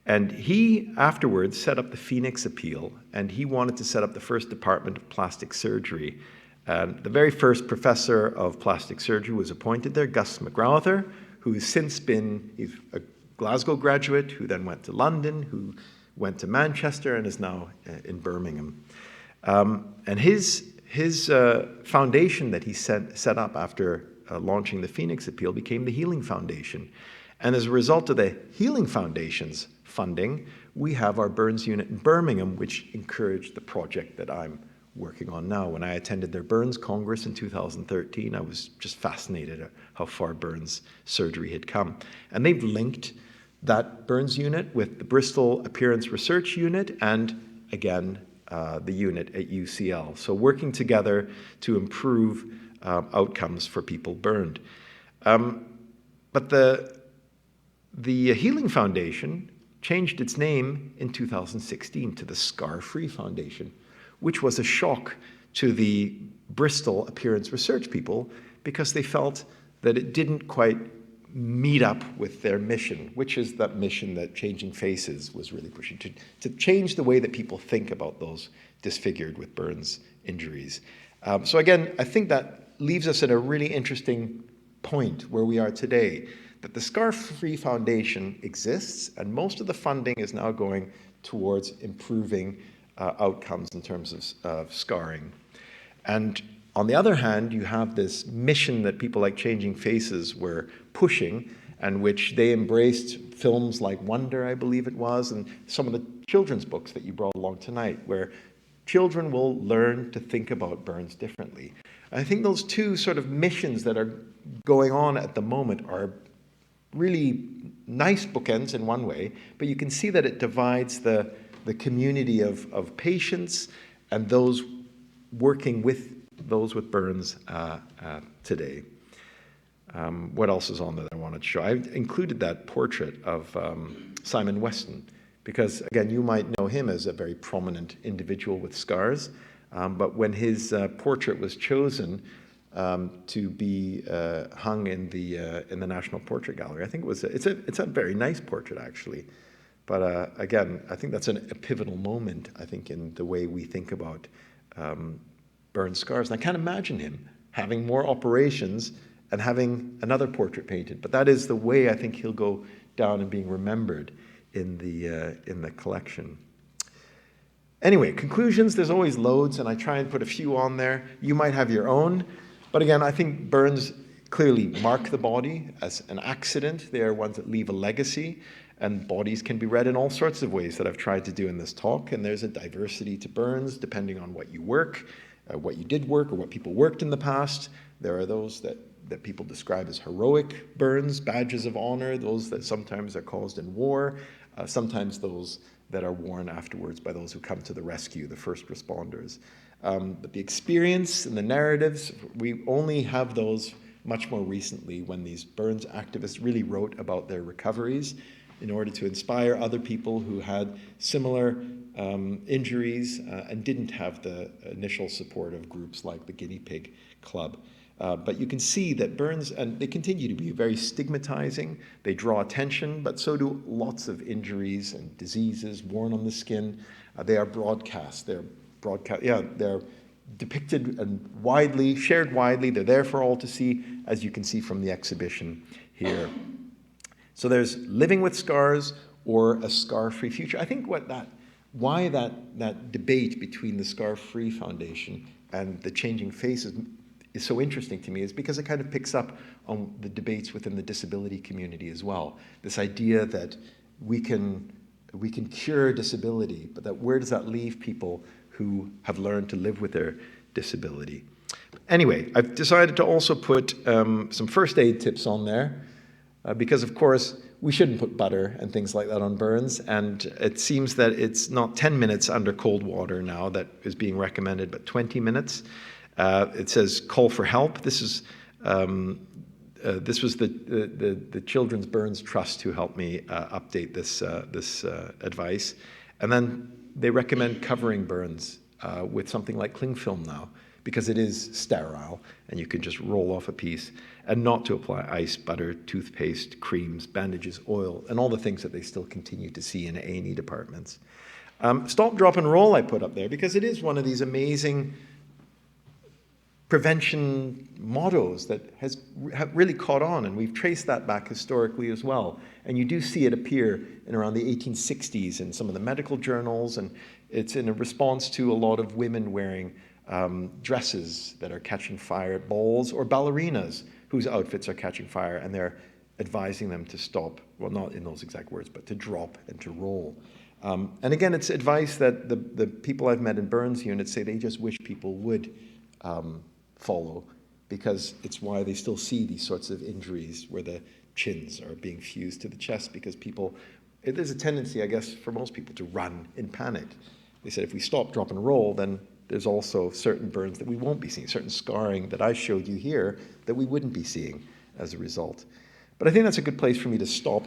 And he afterwards set up the Phoenix Appeal, and he wanted to set up the first department of plastic surgery. The very first professor of plastic surgery was appointed there, Gus McGrawther, who's since been a Glasgow graduate, who then went to London, who went to Manchester, and is now in Birmingham. And his foundation that he set up after launching the Phoenix Appeal became the Healing Foundation. And as a result of the Healing Foundation's funding, we have our burns unit in Birmingham, which encouraged the project that I'm working on now. When I attended their burns congress in 2013, I was just fascinated at how far burns surgery had come. And they've linked that burns unit with the Bristol Appearance Research Unit and, again, the unit at UCL. So working together to improve outcomes for people burned. But the Healing Foundation changed its name in 2016 to the Scar-Free Foundation, which was a shock to the Bristol Appearance Research people because they felt that it didn't quite meet up with their mission, which is that mission that Changing Faces was really pushing, to change the way that people think about those disfigured with burns injuries. So again, I think that leaves us at a really interesting point where we are today, that the Scar-Free Foundation exists, and most of the funding is now going towards improving outcomes in terms of scarring. And on the other hand, you have this mission that people like Changing Faces were pushing, and which they embraced films like Wonder, I believe it was, and some of the children's books that you brought along tonight, where children will learn to think about burns differently. And I think those two sort of missions that are going on at the moment are really nice bookends in one way, but you can see that it divides the community of patients and those working with those with burns today. What else is on that I wanted to show? I included that portrait of Simon Weston, because again, you might know him as a very prominent individual with scars, but when his portrait was chosen to be hung in the National Portrait Gallery, I think it's a very nice portrait actually. But again, I think that's a pivotal moment, I think, in the way we think about burn scars. And I can't imagine him having more operations and having another portrait painted. But that is the way I think he'll go down and being remembered in the collection. Anyway, conclusions, there's always loads, and I try and put a few on there. You might have your own. But again, I think burns clearly mark the body as an accident. They are ones that leave a legacy. And bodies can be read in all sorts of ways that I've tried to do in this talk. And there's a diversity to burns depending on what you work, what you did work, or what people worked in the past. There are those that people describe as heroic burns, badges of honor, those that sometimes are caused in war. sometimes those that are worn afterwards by those who come to the rescue, the first responders. But the experience and the narratives, we only have those much more recently when these burns activists really wrote about their recoveries in order to inspire other people who had similar injuries and didn't have the initial support of groups like the Guinea Pig Club. But you can see that burns, and they continue to be very stigmatizing. They draw attention, but so do lots of injuries and diseases worn on the skin. They are broadcast. They're depicted and shared widely. They're there for all to see, as you can see from the exhibition here. So there's living with scars or a scar-free future. I think why that debate between the Scar-Free Foundation and the Changing Faces is so interesting to me is because it kind of picks up on the debates within the disability community as well. This idea that we can cure disability, but that where does that leave people who have learned to live with their disability? Anyway, I've decided to also put some first aid tips on there because, of course, we shouldn't put butter and things like that on burns, and it seems that it's not 10 minutes under cold water now that is being recommended, but 20 minutes. It says call for help. This was the Children's Burns Trust who helped me update this advice. And then they recommend covering burns with something like cling film now, because it is sterile and you can just roll off a piece, and not to apply ice, butter, toothpaste, creams, bandages, oil, and all the things that they still continue to see in A&E departments. Stop, drop, and roll I put up there because it is one of these amazing prevention mottos that have really caught on, and we've traced that back historically as well. And you do see it appear in around the 1860s in some of the medical journals, and it's in a response to a lot of women wearing dresses that are catching fire, balls, or ballerinas whose outfits are catching fire, and they're advising them to stop, well, not in those exact words, but to drop and to roll. And again, it's advice that the people I've met in burns units say they just wish people would follow, because it's why they still see these sorts of injuries where the chins are being fused to the chest, because there's a tendency, I guess, for most people to run in panic. They said if we stop, drop, and roll, then there's also certain burns that we won't be seeing, certain scarring that I showed you here that we wouldn't be seeing as a result. But I think that's a good place for me to stop